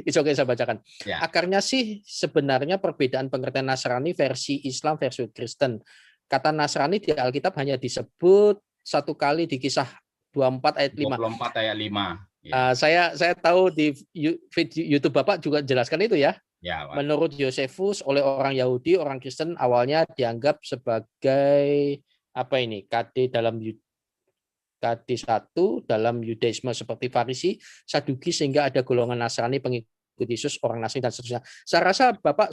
It's okay, saya bacakan.
Ya.
Akarnya sih sebenarnya perbedaan pengertian Nasrani versi Islam versi Kristen. Kata Nasrani di Alkitab hanya disebut satu kali di Kisah 24 ayat 5.
24 ayat 5. Ya.
Saya tahu di YouTube Bapak juga jelaskan itu ya.
Ya, Pak.
Menurut Yosefus, oleh orang Yahudi, orang Kristen awalnya dianggap sebagai apa ini? KD dalam KD1 dalam Yudaisme seperti Farisi, Saduki, sehingga ada golongan Nasrani pengikut Yesus, orang Nasrani dan seterusnya. Saya rasa Bapak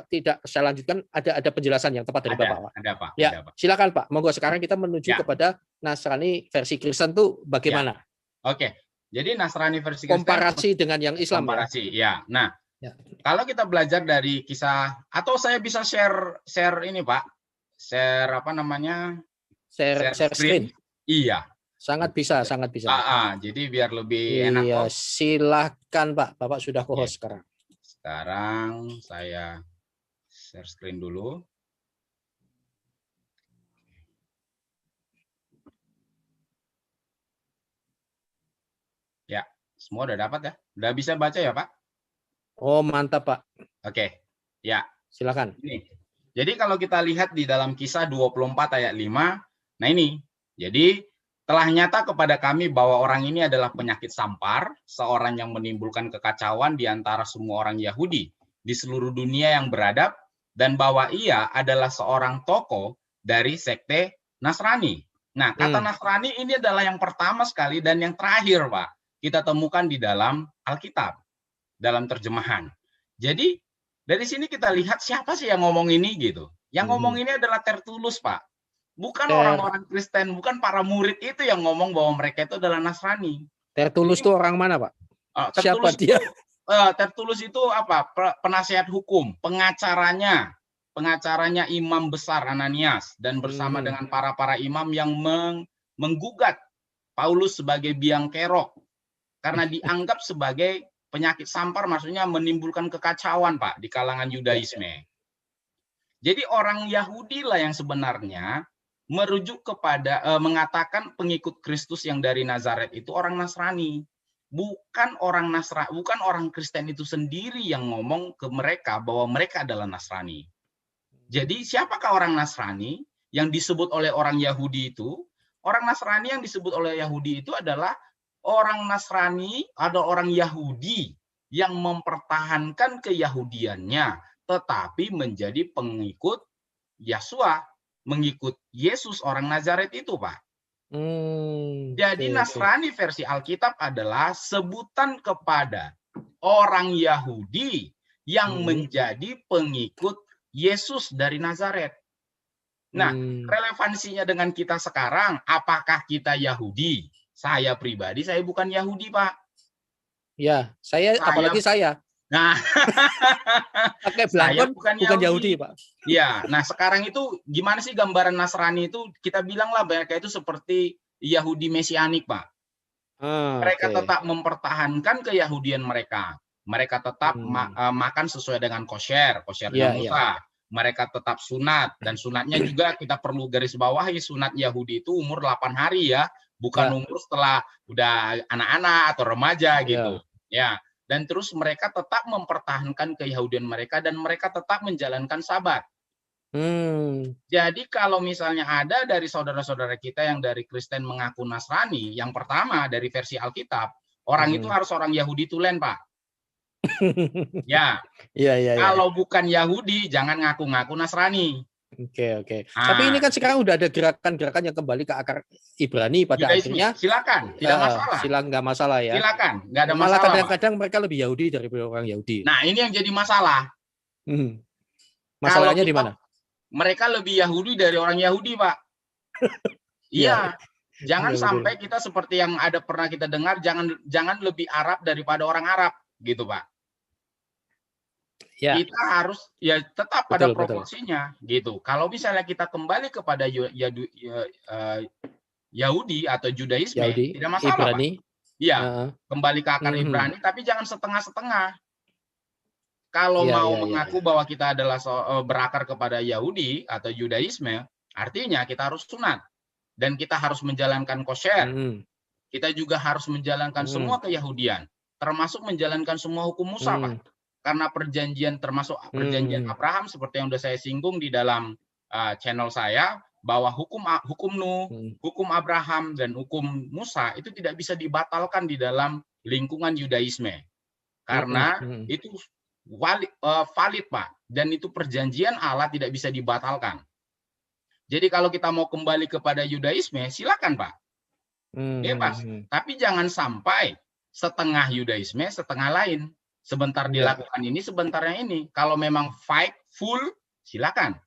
tidak saya lanjutkan, ada penjelasan yang tepat dari Bapak, Pak.
Ada, Pak.
Ya,
ada, Pak.
silakan Pak. Monggo sekarang kita menuju kepada Nasrani versi Kristen tuh bagaimana?
Oke. Jadi Nasrani versi Kristen
Komparasi dengan yang Islam.
Komparasi, ya. Nah,
ya.
Kalau kita belajar dari kisah, atau saya bisa share ini Pak, share apa namanya?
Share screen.
Iya.
Sangat bisa, sangat bisa.
Jadi biar lebih enak.
Iya, silakan Pak. Bapak sudah co-host sekarang.
Sekarang saya share screen dulu. Ya, semua udah dapat ya? Udah bisa baca ya Pak?
Oh, mantap Pak.
Oke. Ya.
Silakan.
Ini. Jadi kalau kita lihat di dalam Kisah 24 ayat 5, nah ini. Jadi telah nyata kepada kami bahwa orang ini adalah penyakit sampar, seorang yang menimbulkan kekacauan di antara semua orang Yahudi di seluruh dunia yang beradab, dan bahwa ia adalah seorang tokoh dari sekte Nasrani. Nah, kata Nasrani ini adalah yang pertama sekali dan yang terakhir, Pak, kita temukan di dalam Alkitab, dalam terjemahan. Jadi, dari sini kita lihat siapa sih yang ngomong ini gitu. Yang ngomong ini adalah Tertulus, Pak. Bukan orang-orang Kristen, bukan para murid itu yang ngomong bahwa mereka itu adalah Nasrani.
Tertulus itu orang mana, Pak?
Tertulus
siapa dia?
Tertulus itu apa? Penasihat hukum, pengacaranya imam besar Ananias, dan bersama dengan para imam yang menggugat Paulus sebagai biang kerok karena dianggap sebagai penyakit sampar, maksudnya menimbulkan kekacauan, Pak, di kalangan Yudaisme. Jadi orang Yahudi lah yang sebenarnya merujuk kepada mengatakan pengikut Kristus yang dari Nazaret itu orang Nasrani. Bukan orang Kristen itu sendiri yang ngomong ke mereka bahwa mereka adalah Nasrani. Jadi siapakah orang Nasrani yang disebut oleh orang Yahudi itu? Orang Nasrani yang disebut oleh Yahudi itu adalah orang Nasrani, ada orang Yahudi yang mempertahankan keyahudiannya, tetapi menjadi pengikut Yesua, mengikut Yesus orang Nazaret itu, Pak. Jadi Nasrani versi Alkitab adalah sebutan kepada orang Yahudi yang menjadi pengikut Yesus dari Nazaret. Nah, relevansinya dengan kita sekarang, apakah kita Yahudi? Saya pribadi, saya bukan Yahudi, Pak.
Ya, apalagi saya.
Nah,
pakai belangkon bukan Yahudi, Pak.
Ya, nah sekarang itu gimana sih gambaran Nasrani itu? Kita bilanglah mereka itu seperti Yahudi mesianik, Pak. Mereka tetap mempertahankan keyahudian mereka. Mereka tetap makan sesuai dengan kosher Musa. Mereka tetap sunat, dan sunatnya juga kita perlu garis bawahi, sunat Yahudi itu umur 8 hari ya, bukan umur setelah udah anak-anak atau remaja gitu. Ya. Dan terus mereka tetap mempertahankan keyahudian mereka dan mereka tetap menjalankan sabat. Jadi kalau misalnya ada dari saudara-saudara kita yang dari Kristen mengaku Nasrani, yang pertama dari versi Alkitab, orang itu harus orang Yahudi tulen, Pak. Ya. Kalau bukan Yahudi, jangan ngaku-ngaku Nasrani.
Oke. Tapi ini kan sekarang udah ada gerakan-gerakan yang kembali ke akar Ibrani pada
Yudaisme,
akhirnya.
silakan, tidak masalah.
Nggak masalah ya.
Silakan, nggak ada
Malah
masalah.
kadang-kadang mereka lebih Yahudi daripada orang Yahudi.
Nah, ini yang jadi masalah.
Masalahnya di mana?
Mereka lebih Yahudi dari orang Yahudi, Pak. Iya. Jangan sampai kita seperti yang ada pernah kita dengar, jangan lebih Arab daripada orang Arab, gitu, Pak.
Ya.
Kita harus ya tetap pada proporsinya, gitu. Kalau misalnya kita kembali kepada Yahudi atau Judaisme, tidak masalah,
Ibrani.
Pak. Iya, kembali ke akar Ibrani, tapi jangan setengah-setengah. Kalau mau mengaku bahwa kita adalah berakar kepada Yahudi atau Judaisme, artinya kita harus sunat. Dan kita harus menjalankan kosher. Kita juga harus menjalankan semua keyahudian. Termasuk menjalankan semua hukum Musa, Pak. Karena perjanjian termasuk perjanjian Abraham, seperti yang sudah saya singgung di dalam channel saya, bahwa hukum Nuh, hukum Abraham, dan hukum Musa itu tidak bisa dibatalkan di dalam lingkungan Yudaisme. Karena itu valid, Pak. Dan itu perjanjian Allah tidak bisa dibatalkan. Jadi kalau kita mau kembali kepada Yudaisme, silakan, Pak. Bebas. Tapi jangan sampai setengah Yudaisme, setengah lain. Sebentar dilakukan ini, sebentarnya ini. Kalau memang fight full, silakan.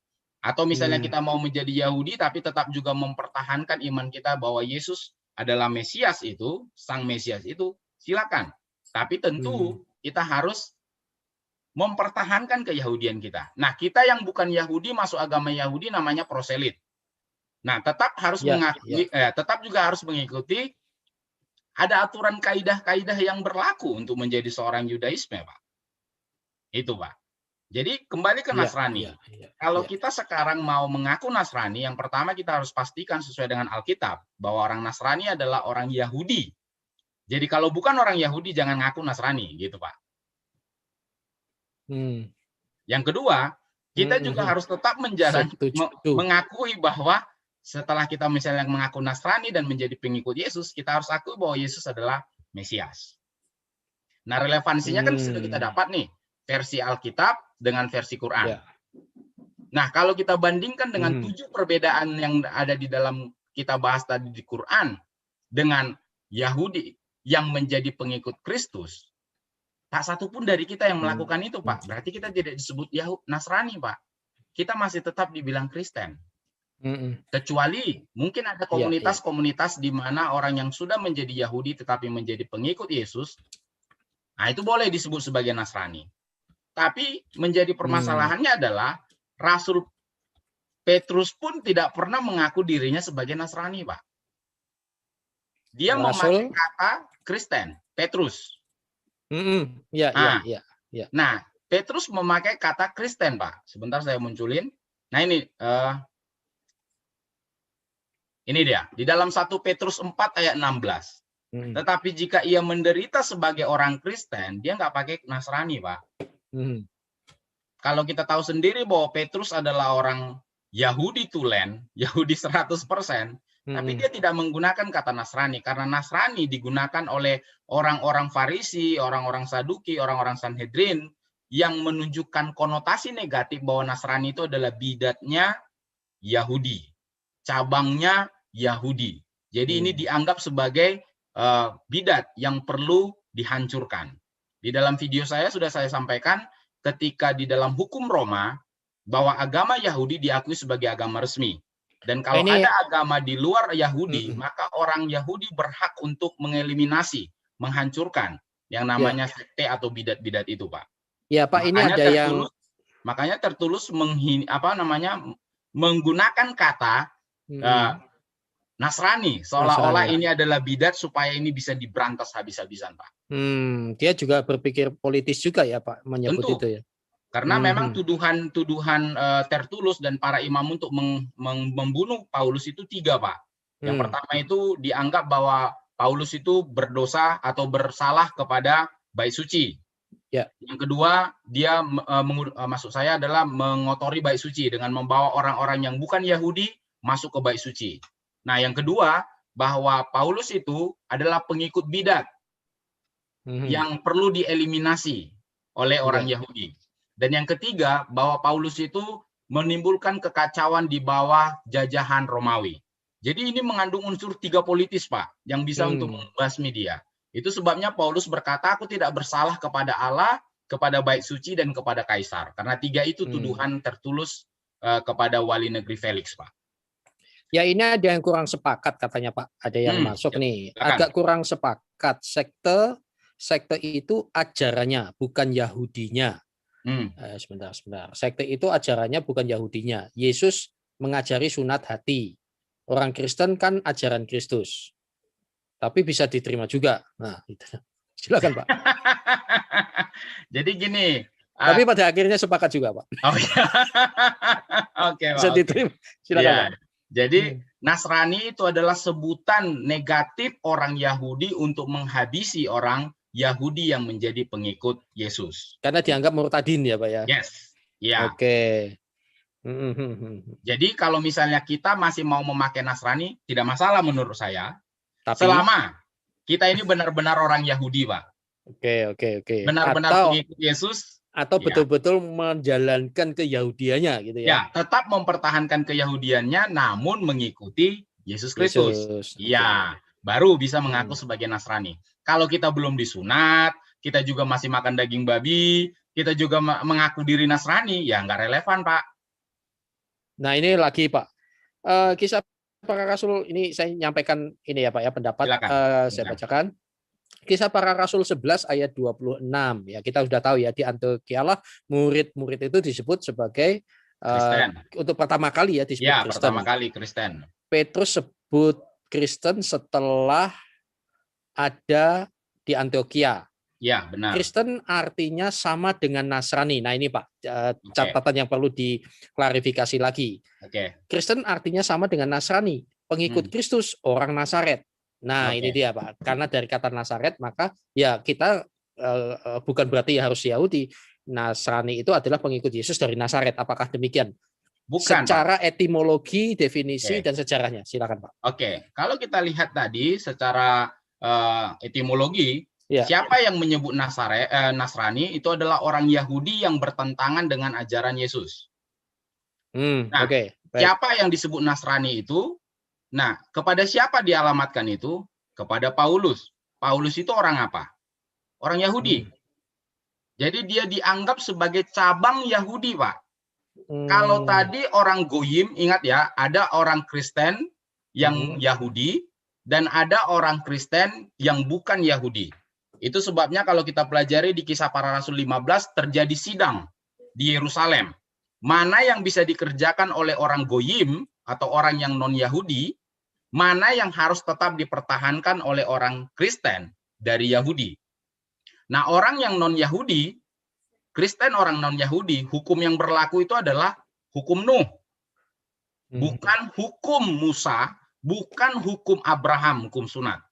Atau misalnya kita mau menjadi Yahudi, tapi tetap juga mempertahankan iman kita bahwa Yesus adalah Mesias itu, Sang Mesias itu, silakan. Tapi tentu kita harus mempertahankan keyahudian kita. Nah, kita yang bukan Yahudi masuk agama Yahudi namanya proselit. Nah, tetap harus tetap juga harus mengikuti ada aturan kaidah-kaidah yang berlaku untuk menjadi seorang Yudaisme, Pak. Itu, Pak. Jadi kembali ke Nasrani. Kalau kita sekarang mau mengaku Nasrani, yang pertama kita harus pastikan sesuai dengan Alkitab bahwa orang Nasrani adalah orang Yahudi. Jadi kalau bukan orang Yahudi jangan ngaku Nasrani, gitu, Pak. Yang kedua, kita juga harus tetap mengakui bahwa setelah kita misalnya mengaku Nasrani dan menjadi pengikut Yesus, kita harus akui bahwa Yesus adalah Mesias. Nah, relevansinya kan sudah kita dapat nih, versi Alkitab dengan versi Quran. Nah, kalau kita bandingkan dengan 7 perbedaan yang ada di dalam kita bahas tadi di Quran dengan Yahudi yang menjadi pengikut Kristus, tak satu pun dari kita yang melakukan itu, Pak. Berarti kita tidak disebut Nasrani, Pak. Kita masih tetap dibilang Kristen. Kecuali mungkin ada komunitas-komunitas di mana orang yang sudah menjadi Yahudi tetapi menjadi pengikut Yesus, nah itu boleh disebut sebagai Nasrani. Tapi menjadi permasalahannya adalah Rasul Petrus pun tidak pernah mengaku dirinya sebagai Nasrani, Pak. Dia memakai kata Kristen, Petrus. Nah, Petrus memakai kata Kristen, Pak. Sebentar saya munculin. Nah, ini dia. Di dalam 1 Petrus 4 ayat 16. Tetapi jika ia menderita sebagai orang Kristen, dia nggak pakai Nasrani, Pak. Kalau kita tahu sendiri bahwa Petrus adalah orang Yahudi tulen, Yahudi 100%, tapi dia tidak menggunakan kata Nasrani, karena Nasrani digunakan oleh orang-orang Farisi, orang-orang Saduki, orang-orang Sanhedrin, yang menunjukkan konotasi negatif bahwa Nasrani itu adalah bidatnya Yahudi, cabangnya Yahudi. Jadi ini dianggap sebagai bidat yang perlu dihancurkan. Di dalam video saya sudah saya sampaikan, ketika di dalam hukum Roma, bahwa agama Yahudi diakui sebagai agama resmi. Dan kalau ada agama di luar Yahudi, maka orang Yahudi berhak untuk mengeliminasi, menghancurkan yang namanya sekte atau bidat-bidat itu, Pak.
Ya, Pak, ini ada yang
makanya tertulis menggunakan kata Nasrani, seolah-olah ini adalah bidat supaya ini bisa diberantas habis-habisan, Pak.
Dia juga berpikir politis juga ya, Pak, menyebut itu ya.
Karena memang tuduhan Tertulus dan para imam untuk membunuh Paulus itu 3, Pak. Yang pertama itu dianggap bahwa Paulus itu berdosa atau bersalah kepada bait suci. Yang kedua, dia maksud saya adalah mengotori bait suci dengan membawa orang-orang yang bukan Yahudi masuk ke bait suci. Nah, yang kedua, bahwa Paulus itu adalah pengikut bidat yang perlu dieliminasi oleh orang Yahudi. Dan yang ketiga, bahwa Paulus itu menimbulkan kekacauan di bawah jajahan Romawi. Jadi ini mengandung unsur 3 politis, Pak, yang bisa untuk membasmi dia. Itu sebabnya Paulus berkata, aku tidak bersalah kepada Allah, kepada Bait Suci, dan kepada Kaisar. Karena 3 itu tuduhan tertulus kepada wali negeri Felix, Pak.
Ya, ini ada yang kurang sepakat katanya, Pak. Ada yang masuk nih.
Silakan.
Agak kurang sepakat. Sekte itu ajarannya, bukan Yahudinya. Sebentar. Sekte itu ajarannya bukan Yahudinya. Yesus mengajari sunat hati. Orang Kristen kan ajaran Kristus. Tapi bisa diterima juga. Nah, gitu. Silakan, Pak.
Jadi gini.
Tapi pada akhirnya sepakat juga, Pak.
Oh, iya. Oke, Pak.
Bisa diterima. Silakan,
Ya.
Pak.
Jadi Nasrani itu adalah sebutan negatif orang Yahudi untuk menghabisi orang Yahudi yang menjadi pengikut Yesus.
Karena dianggap murtadin ya, Pak ya.
Yes. Ya.
Oke.
Jadi kalau misalnya kita masih mau memakai Nasrani, tidak masalah menurut saya.
Tapi
selama kita ini benar-benar orang Yahudi, Pak.
Oke.
Benar-benar pengikut Yesus.
Atau betul-betul menjalankan keyahudiannya gitu ya.
Ya, tetap mempertahankan keyahudiannya namun mengikuti Yesus Kristus. Iya, baru bisa mengaku sebagai Nasrani. Kalau kita belum disunat, kita juga masih makan daging babi, kita juga mengaku diri Nasrani, ya nggak relevan, Pak.
Nah, ini lagi, Pak. Kisah Para Rasul ini saya nyampaikan ini ya, Pak ya, pendapat. Saya bacakan. Kisah Para Rasul 11 ayat 26. Ya, kita sudah tahu ya, di Antioquia lah murid-murid itu disebut sebagai untuk pertama kali ya disebut Kristen.
Pertama kali Kristen.
Petrus sebut Kristen setelah ada di Antioquia.
Ya, benar.
Kristen artinya sama dengan Nasrani. Nah, ini Pak, catatan yang perlu diklarifikasi lagi. Kristen artinya sama dengan Nasrani, pengikut Kristus, orang Nazaret. Nah, ini dia, Pak. Karena dari kata Nazaret, maka ya kita bukan berarti harus Yahudi. Nasrani itu adalah pengikut Yesus dari Nazaret. Apakah demikian?
Bukan,
secara Pak. Etimologi, definisi, dan sejarahnya. Silakan, Pak.
Kalau kita lihat tadi secara etimologi, siapa yang menyebut Nasrani itu adalah orang Yahudi yang bertentangan dengan ajaran Yesus. Siapa yang disebut Nasrani itu? Nah, kepada siapa dialamatkan itu? Kepada Paulus. Paulus itu orang apa? Orang Yahudi. Jadi dia dianggap sebagai cabang Yahudi, Pak. Kalau tadi orang Goyim, ingat ya, ada orang Kristen yang Yahudi dan ada orang Kristen yang bukan Yahudi. Itu sebabnya kalau kita pelajari di Kisah Para Rasul 15 terjadi sidang di Yerusalem. Mana yang bisa dikerjakan oleh orang Goyim atau orang yang non-Yahudi, mana yang harus tetap dipertahankan oleh orang Kristen dari Yahudi. Nah, orang yang non-Yahudi, Kristen orang non-Yahudi, hukum yang berlaku itu adalah hukum Nuh. Bukan hukum Musa, bukan hukum Abraham, hukum sunat.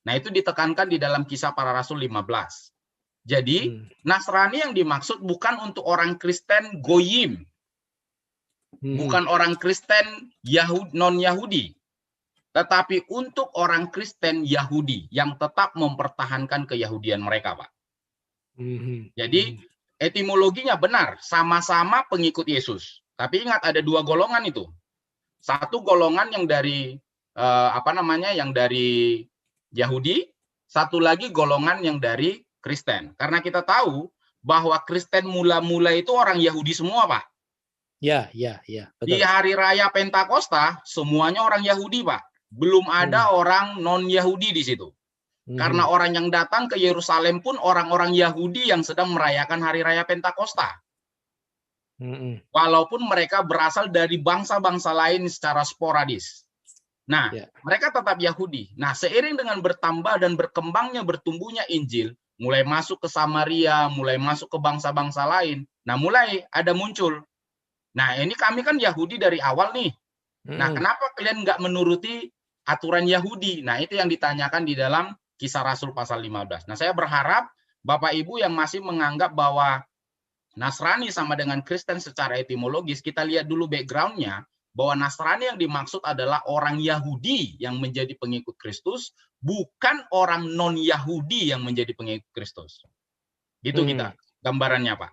Nah, itu ditekankan di dalam Kisah Para Rasul 15. Jadi, Nasrani yang dimaksud bukan untuk orang Kristen Goyim. Bukan orang Kristen non-Yahudi. Tetapi untuk orang Kristen Yahudi yang tetap mempertahankan keyahudian mereka, Pak. Jadi, etimologinya benar, sama-sama pengikut Yesus. Tapi ingat ada 2 golongan itu. Satu golongan yang dari yang dari Yahudi, satu lagi golongan yang dari Kristen. Karena kita tahu bahwa Kristen mula-mula itu orang Yahudi semua, Pak.
Ya, betul.
Di hari raya Pentakosta semuanya orang Yahudi, Pak. Belum ada orang non-Yahudi di situ. Karena orang yang datang ke Yerusalem pun orang-orang Yahudi yang sedang merayakan hari raya Pentakosta. Walaupun mereka berasal dari bangsa-bangsa lain secara sporadis. Nah, mereka tetap Yahudi. Nah, seiring dengan bertambah dan berkembangnya, bertumbuhnya Injil, mulai masuk ke Samaria, mulai masuk ke bangsa-bangsa lain. Nah, mulai ada muncul. Nah, ini kami kan Yahudi dari awal nih. Nah, kenapa kalian nggak menuruti aturan Yahudi? Nah, itu yang ditanyakan di dalam Kisah Rasul pasal 15. Nah, saya berharap Bapak Ibu yang masih menganggap bahwa Nasrani sama dengan Kristen secara etimologis, kita lihat dulu background-nya, bahwa Nasrani yang dimaksud adalah orang Yahudi yang menjadi pengikut Kristus, bukan orang non-Yahudi yang menjadi pengikut Kristus. Gitu kita gambarannya, Pak.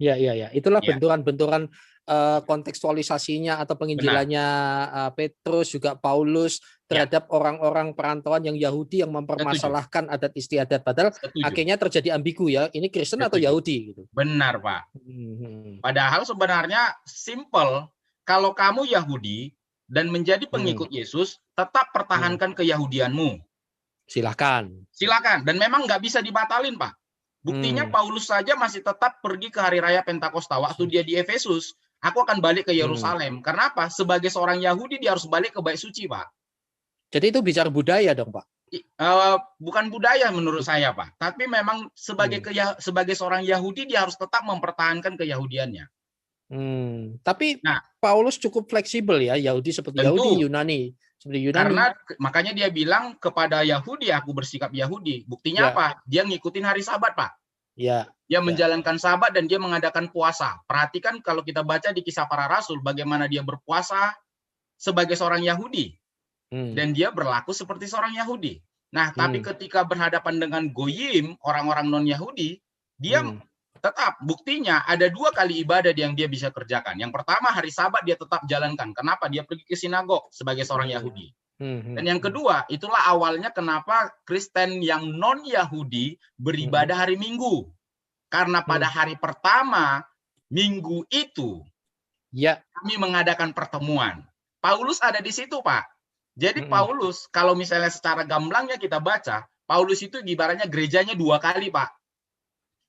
Ya. Itulah benturan-benturan kontekstualisasinya atau penginjilannya Petrus juga Paulus terhadap orang-orang perantauan yang Yahudi yang mempermasalahkan adat istiadat, padahal akhirnya terjadi ambigu ya, ini Kristen atau Yahudi gitu.
Benar, Pak. Padahal sebenarnya simple, kalau kamu Yahudi dan menjadi pengikut Yesus, tetap pertahankan keyahudianmu. Silakan. Dan memang nggak bisa dibatalin, Pak. Buktinya Paulus saja masih tetap pergi ke hari raya Pentakosta waktu dia di Efesus. Aku akan balik ke Yerusalem. Karena apa? Sebagai seorang Yahudi dia harus balik ke bait suci, Pak.
Jadi itu bicara budaya dong, Pak?
Bukan budaya menurut saya, Pak. Tapi memang sebagai seorang Yahudi dia harus tetap mempertahankan keyahudiannya.
Tapi Paulus cukup fleksibel ya, Yahudi seperti Yahudi, Yunani seperti Yunani.
Karena makanya dia bilang kepada Yahudi aku bersikap Yahudi. Buktinya apa? Dia ngikutin hari Sabat, Pak. Dia menjalankan Sabat dan dia mengadakan puasa. Perhatikan kalau kita baca di Kisah Para Rasul bagaimana dia berpuasa sebagai seorang Yahudi. Dan dia berlaku seperti seorang Yahudi. Nah, tapi ketika berhadapan dengan goyim, orang-orang non-Yahudi, dia tetap, buktinya ada 2 kali ibadah yang dia bisa kerjakan. Yang pertama, hari Sabat dia tetap jalankan. Kenapa? Dia pergi ke sinagog sebagai seorang Yahudi. Dan yang kedua, itulah awalnya kenapa Kristen yang non-Yahudi beribadah hari Minggu. Karena pada hari pertama, Minggu itu, kami mengadakan pertemuan. Paulus ada di situ, Pak. Jadi Paulus, kalau misalnya secara gamblangnya kita baca, Paulus itu ibaratnya gerejanya 2 kali, Pak.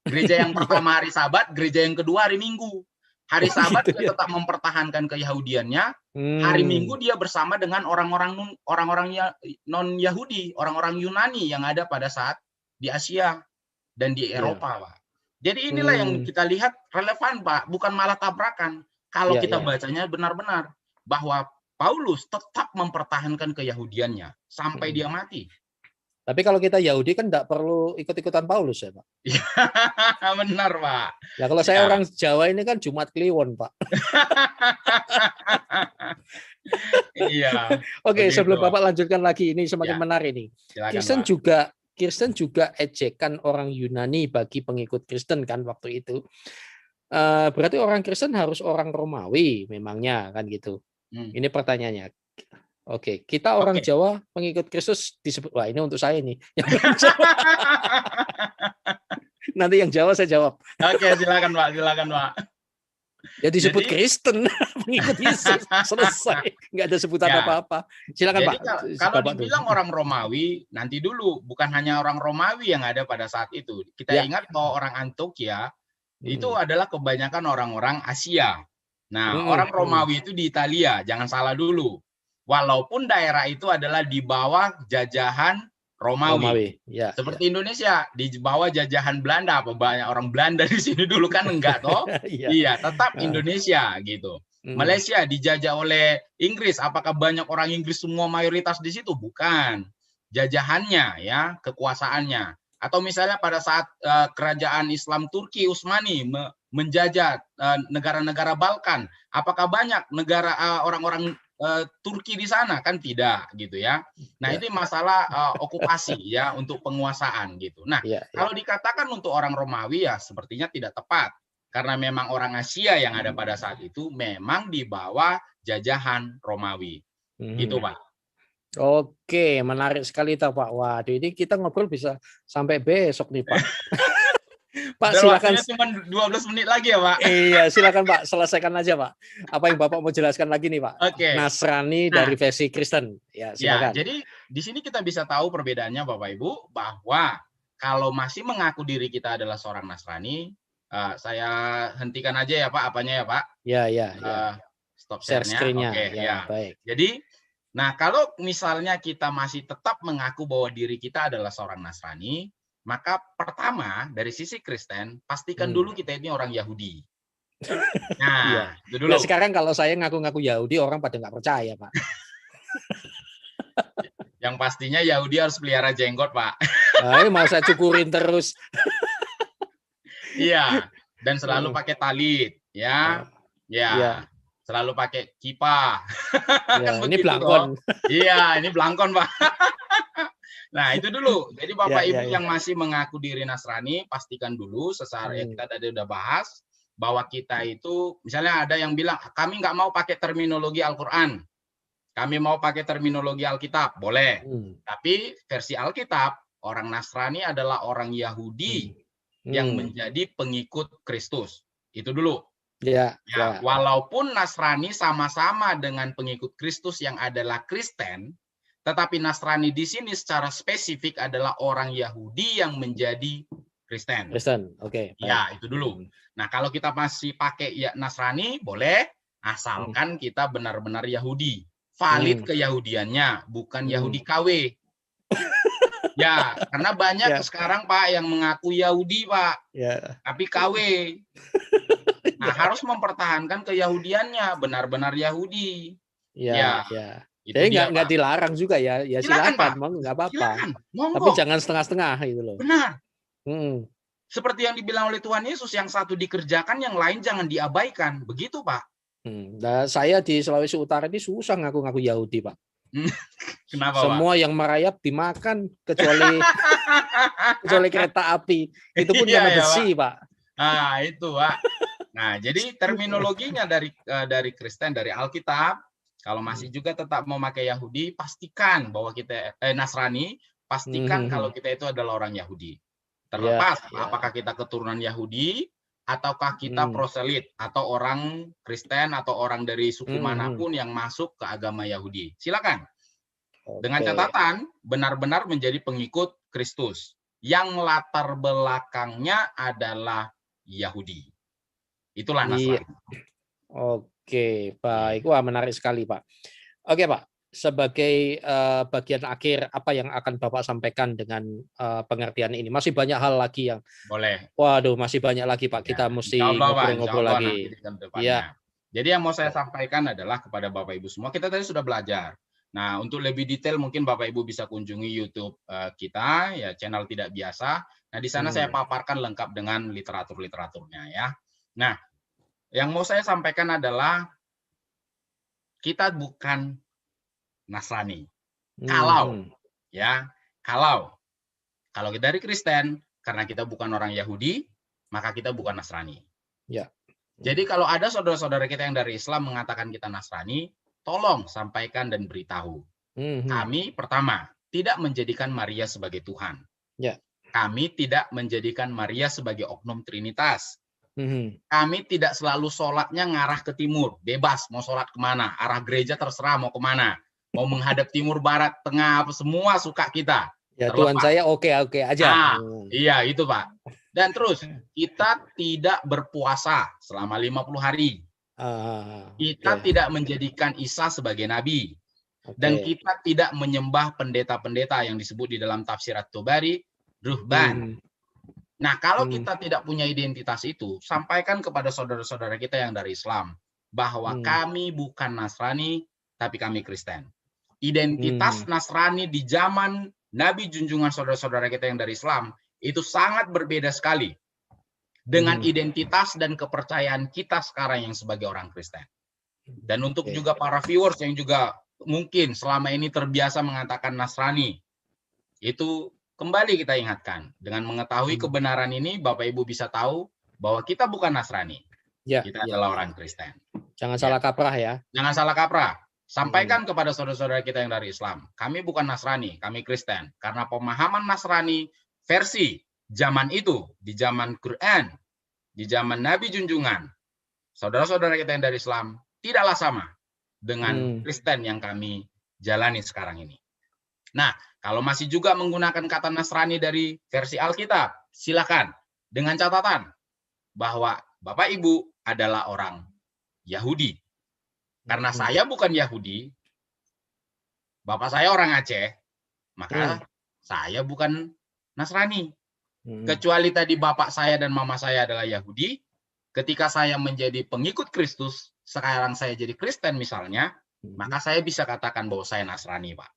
Gereja yang pertama hari Sabat, gereja yang kedua hari Minggu. Hari Sabat dia tetap mempertahankan keyahudiannya. Hari Minggu dia bersama dengan orang-orang non-Yahudi, orang-orang Yunani yang ada pada saat di Asia dan di Eropa, Pak. Jadi inilah yang kita lihat relevan, Pak, bukan malah tabrakan. Kalau kita bacanya benar-benar bahwa Paulus tetap mempertahankan keyahudiannya sampai dia mati.
Tapi kalau kita Yahudi kan tidak perlu ikut-ikutan Paulus ya, Pak?
Benar, Pak.
Ya kalau saya orang Jawa ini kan Jumat Kliwon, Pak.
Iya.
Oke, sebelum Bapak lanjutkan lagi, ini semakin menarik nih. Kristen juga ejekan orang Yunani bagi pengikut Kristen kan waktu itu. Berarti orang Kristen harus orang Romawi memangnya kan gitu. Ini pertanyaannya. Oke, kita orang Jawa pengikut Kristus disebut, wah ini untuk saya nih. Nanti yang Jawa saya jawab.
Oke, silakan Pak.
Ya disebut Kristen, pengikut Yesus, selesai. Nggak ada sebutan apa-apa. Silakan,
Pak. Kalau dibilang orang Romawi, nanti dulu bukan hanya orang Romawi yang ada pada saat itu. Kita ingat bahwa orang Antioquia itu adalah kebanyakan orang-orang Asia. Nah, orang Romawi itu di Italia, jangan salah dulu. Walaupun daerah itu adalah di bawah jajahan Romawi. Seperti Indonesia di bawah jajahan Belanda. Apa banyak orang Belanda di sini dulu kan enggak toh? Iya, tetap Indonesia gitu. Malaysia dijajah oleh Inggris. Apakah banyak orang Inggris semua mayoritas di situ? Bukan. Jajahannya ya, kekuasaannya. Atau misalnya pada saat kerajaan Islam Turki Utsmani menjajah negara-negara Balkan, apakah banyak negara orang-orang Turki di sana? Kan tidak gitu ya. Nah, ini masalah okupasi ya untuk penguasaan gitu. Nah, kalau dikatakan untuk orang Romawi ya sepertinya tidak tepat. Karena memang orang Asia yang ada pada saat itu memang di bawah jajahan Romawi. Gitu, Pak.
Oke, menarik sekali Pak. Waduh, ini kita ngobrol bisa sampai besok nih, Pak. Pak, silakan.
Cuma 12 menit lagi ya, Pak.
Iya, silakan Pak, selesaikan aja, Pak. Apa yang Bapak mau jelaskan lagi nih, Pak? Nasrani dari versi Kristen. Ya, silakan.
Ya, jadi di sini kita bisa tahu perbedaannya Bapak Ibu bahwa kalau masih mengaku diri kita adalah seorang Nasrani, saya hentikan aja ya, Pak, apanya ya, Pak?
Ya.
Stop
share-nya.
Oke, ya. Baik. Jadi, nah kalau misalnya kita masih tetap mengaku bahwa diri kita adalah seorang Nasrani, maka pertama dari sisi Kristen pastikan dulu kita ini orang Yahudi. Nah, itu dulu.
Nah, sekarang kalau saya ngaku-ngaku Yahudi orang pada nggak percaya, Pak.
Yang pastinya Yahudi harus pelihara jenggot, Pak.
Mau saya cukurin terus.
Iya, dan selalu pakai talit, ya. Ya. Selalu pakai kippah.
Ya, kan ini belangkon.
Iya, ini belangkon, Pak. Nah, itu dulu. Jadi Bapak Ibu yang masih mengaku diri Nasrani, pastikan dulu yang kita tadi udah bahas, bahwa kita itu, misalnya ada yang bilang, kami nggak mau pakai terminologi Al-Quran, kami mau pakai terminologi Alkitab, boleh. Tapi versi Alkitab, orang Nasrani adalah orang Yahudi yang menjadi pengikut Kristus. Itu dulu.
Ya.
Walaupun Nasrani sama-sama dengan pengikut Kristus yang adalah Kristen, tetapi Nasrani di sini secara spesifik adalah orang Yahudi yang menjadi Kristen.
Oke.
Ya, itu dulu. Nah, kalau kita masih pakai ya Nasrani, boleh, asalkan kita benar-benar Yahudi. Valid keyahudiannya, bukan Yahudi KW. Ya, karena banyak sekarang Pak yang mengaku Yahudi Pak, tapi KW. Nah, harus mempertahankan keyahudiannya, benar-benar Yahudi. Ya.
Jadi nggak dilarang juga ya. Ya silakan, nggak apa-apa.
Silakan,
tapi jangan setengah-setengah gitu loh.
Benar. Seperti yang dibilang oleh Tuhan Yesus, yang satu dikerjakan, yang lain jangan diabaikan. Begitu, Pak.
Nah, saya di Sulawesi Utara ini susah ngaku-ngaku Yahudi, Pak.
Kenapa,
Semua
Pak?
yang merayap dimakan kecuali kereta api. Itu pun karena besi, Pak.
Nah, itu, Pak. Nah, jadi terminologinya dari Kristen, dari Alkitab, kalau masih juga tetap memakai Yahudi, pastikan bahwa kita Nasrani, pastikan kalau kita itu adalah orang Yahudi. Terlepas apakah kita keturunan Yahudi ataukah kita proselit atau orang Kristen atau orang dari suku manapun yang masuk ke agama Yahudi. Silakan. Dengan catatan benar-benar menjadi pengikut Kristus yang latar belakangnya adalah Yahudi. Itulah Nasrani.
Oke, baik. Wah, menarik sekali, Pak. Oke, Pak. Sebagai bagian akhir, apa yang akan Bapak sampaikan dengan pengertian ini? Masih banyak hal lagi yang...
Boleh.
Waduh, masih banyak lagi, Pak. Kita mesti ngobrol-ngobrol lagi.
Ya. Jadi yang mau saya sampaikan adalah kepada Bapak Ibu semua, kita tadi sudah belajar. Nah, untuk lebih detail mungkin Bapak Ibu bisa kunjungi YouTube kita, ya channel Tidak Biasa. Nah, di sana saya paparkan lengkap dengan literaturnya ya. Nah, yang mau saya sampaikan adalah kita bukan Nasrani. Kalau kita dari Kristen, karena kita bukan orang Yahudi, maka kita bukan Nasrani.
Ya.
Jadi kalau ada saudara-saudara kita yang dari Islam mengatakan kita Nasrani, tolong sampaikan dan beritahu. Kami pertama tidak menjadikan Maria sebagai Tuhan.
Ya.
Kami tidak menjadikan Maria sebagai oknum Trinitas. Kami tidak selalu sholatnya ngarah ke timur, bebas mau sholat kemana, arah gereja terserah mau kemana, mau menghadap timur, barat, tengah, apa semua suka kita.
Ya, Tuhan saya oke aja.
Iya itu Pak. Dan terus kita tidak berpuasa selama 50 hari. Kita tidak menjadikan Isa sebagai nabi. Dan kita tidak menyembah pendeta-pendeta yang disebut di dalam tafsir At-Tabari, ruhban. Nah, kalau kita tidak punya identitas itu, sampaikan kepada saudara-saudara kita yang dari Islam bahwa kami bukan Nasrani, tapi kami Kristen. Identitas Nasrani di zaman Nabi junjungan saudara-saudara kita yang dari Islam itu sangat berbeda sekali dengan identitas dan kepercayaan kita sekarang yang sebagai orang Kristen. Dan untuk juga para viewers yang juga mungkin selama ini terbiasa mengatakan Nasrani, itu kembali kita ingatkan, dengan mengetahui kebenaran ini, Bapak Ibu bisa tahu bahwa kita bukan Nasrani. Kita adalah orang Kristen.
Jangan salah kaprah ya.
Jangan salah kaprah. Sampaikan kepada saudara-saudara kita yang dari Islam, kami bukan Nasrani, kami Kristen. Karena pemahaman Nasrani versi zaman itu, di zaman Quran, di zaman Nabi junjungan, saudara-saudara kita yang dari Islam, tidaklah sama dengan Kristen yang kami jalani sekarang ini. Nah, kalau masih juga menggunakan kata Nasrani dari versi Alkitab, silakan. Dengan catatan bahwa Bapak Ibu adalah orang Yahudi. Karena saya bukan Yahudi, Bapak saya orang Aceh, maka saya bukan Nasrani. Kecuali tadi Bapak saya dan Mama saya adalah Yahudi, ketika saya menjadi pengikut Kristus, sekarang saya jadi Kristen misalnya, maka saya bisa katakan bahwa saya Nasrani, Pak.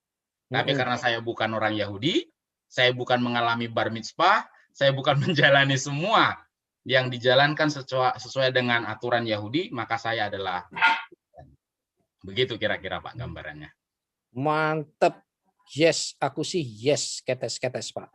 Tapi karena saya bukan orang Yahudi, saya bukan mengalami bar mitzvah, saya bukan menjalani semua yang dijalankan sesuai dengan aturan Yahudi, maka saya adalah begitu kira-kira Pak gambarannya.
Mantep. Yes, aku sih yes, ketes-ketes Pak.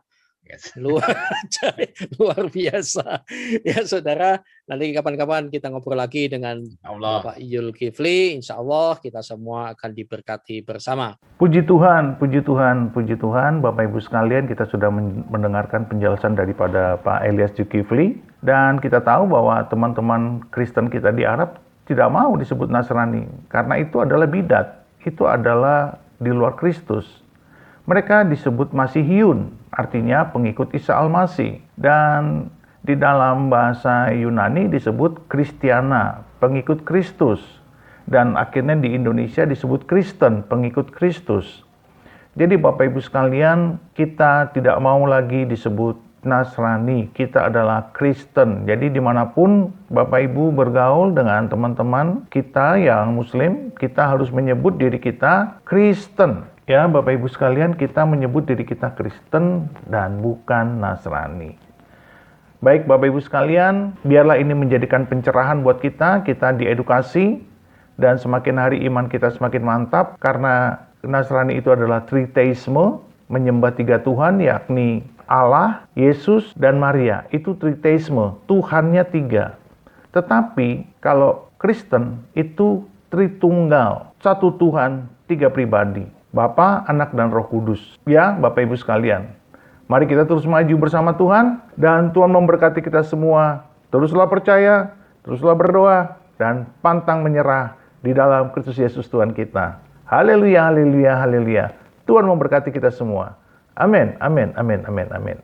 Yes.
Luar biasa. Ya saudara, nanti kapan-kapan kita ngobrol lagi dengan
Allah.
Bapak Zulkifli. Insya Allah kita semua akan diberkati bersama.
Puji Tuhan, puji Tuhan, puji Tuhan. Bapak Ibu sekalian, kita sudah mendengarkan penjelasan daripada Pak Elias Zulkifli. Dan kita tahu bahwa teman-teman Kristen kita di Arab tidak mau disebut Nasrani. Karena itu adalah bidat. Itu adalah di luar Kristus. Mereka disebut Masihiyun, artinya pengikut Isa Al-Masih. Dan di dalam bahasa Yunani disebut Kristiana, pengikut Kristus. Dan akhirnya di Indonesia disebut Kristen, pengikut Kristus. Jadi Bapak Ibu sekalian, kita tidak mau lagi disebut Nasrani, kita adalah Kristen. Jadi dimanapun Bapak Ibu bergaul dengan teman-teman kita yang Muslim, kita harus menyebut diri kita Kristen. Ya, Bapak Ibu sekalian, kita menyebut diri kita Kristen dan bukan Nasrani. Baik Bapak Ibu sekalian, biarlah ini menjadikan pencerahan buat kita diedukasi, dan semakin hari iman kita semakin mantap, karena Nasrani itu adalah triteisme, menyembah 3 Tuhan, yakni Allah, Yesus, dan Maria. Itu triteisme, Tuhannya 3. Tetapi kalau Kristen itu Tritunggal, 1 Tuhan, 3 pribadi. Bapa, Anak, dan Roh Kudus. Ya, Bapak Ibu sekalian. Mari kita terus maju bersama Tuhan, dan Tuhan memberkati kita semua. Teruslah percaya, teruslah berdoa, dan pantang menyerah di dalam Kristus Yesus Tuhan kita. Haleluya, haleluya, haleluya. Tuhan memberkati kita semua. Amin, amin, amin, amin, amin.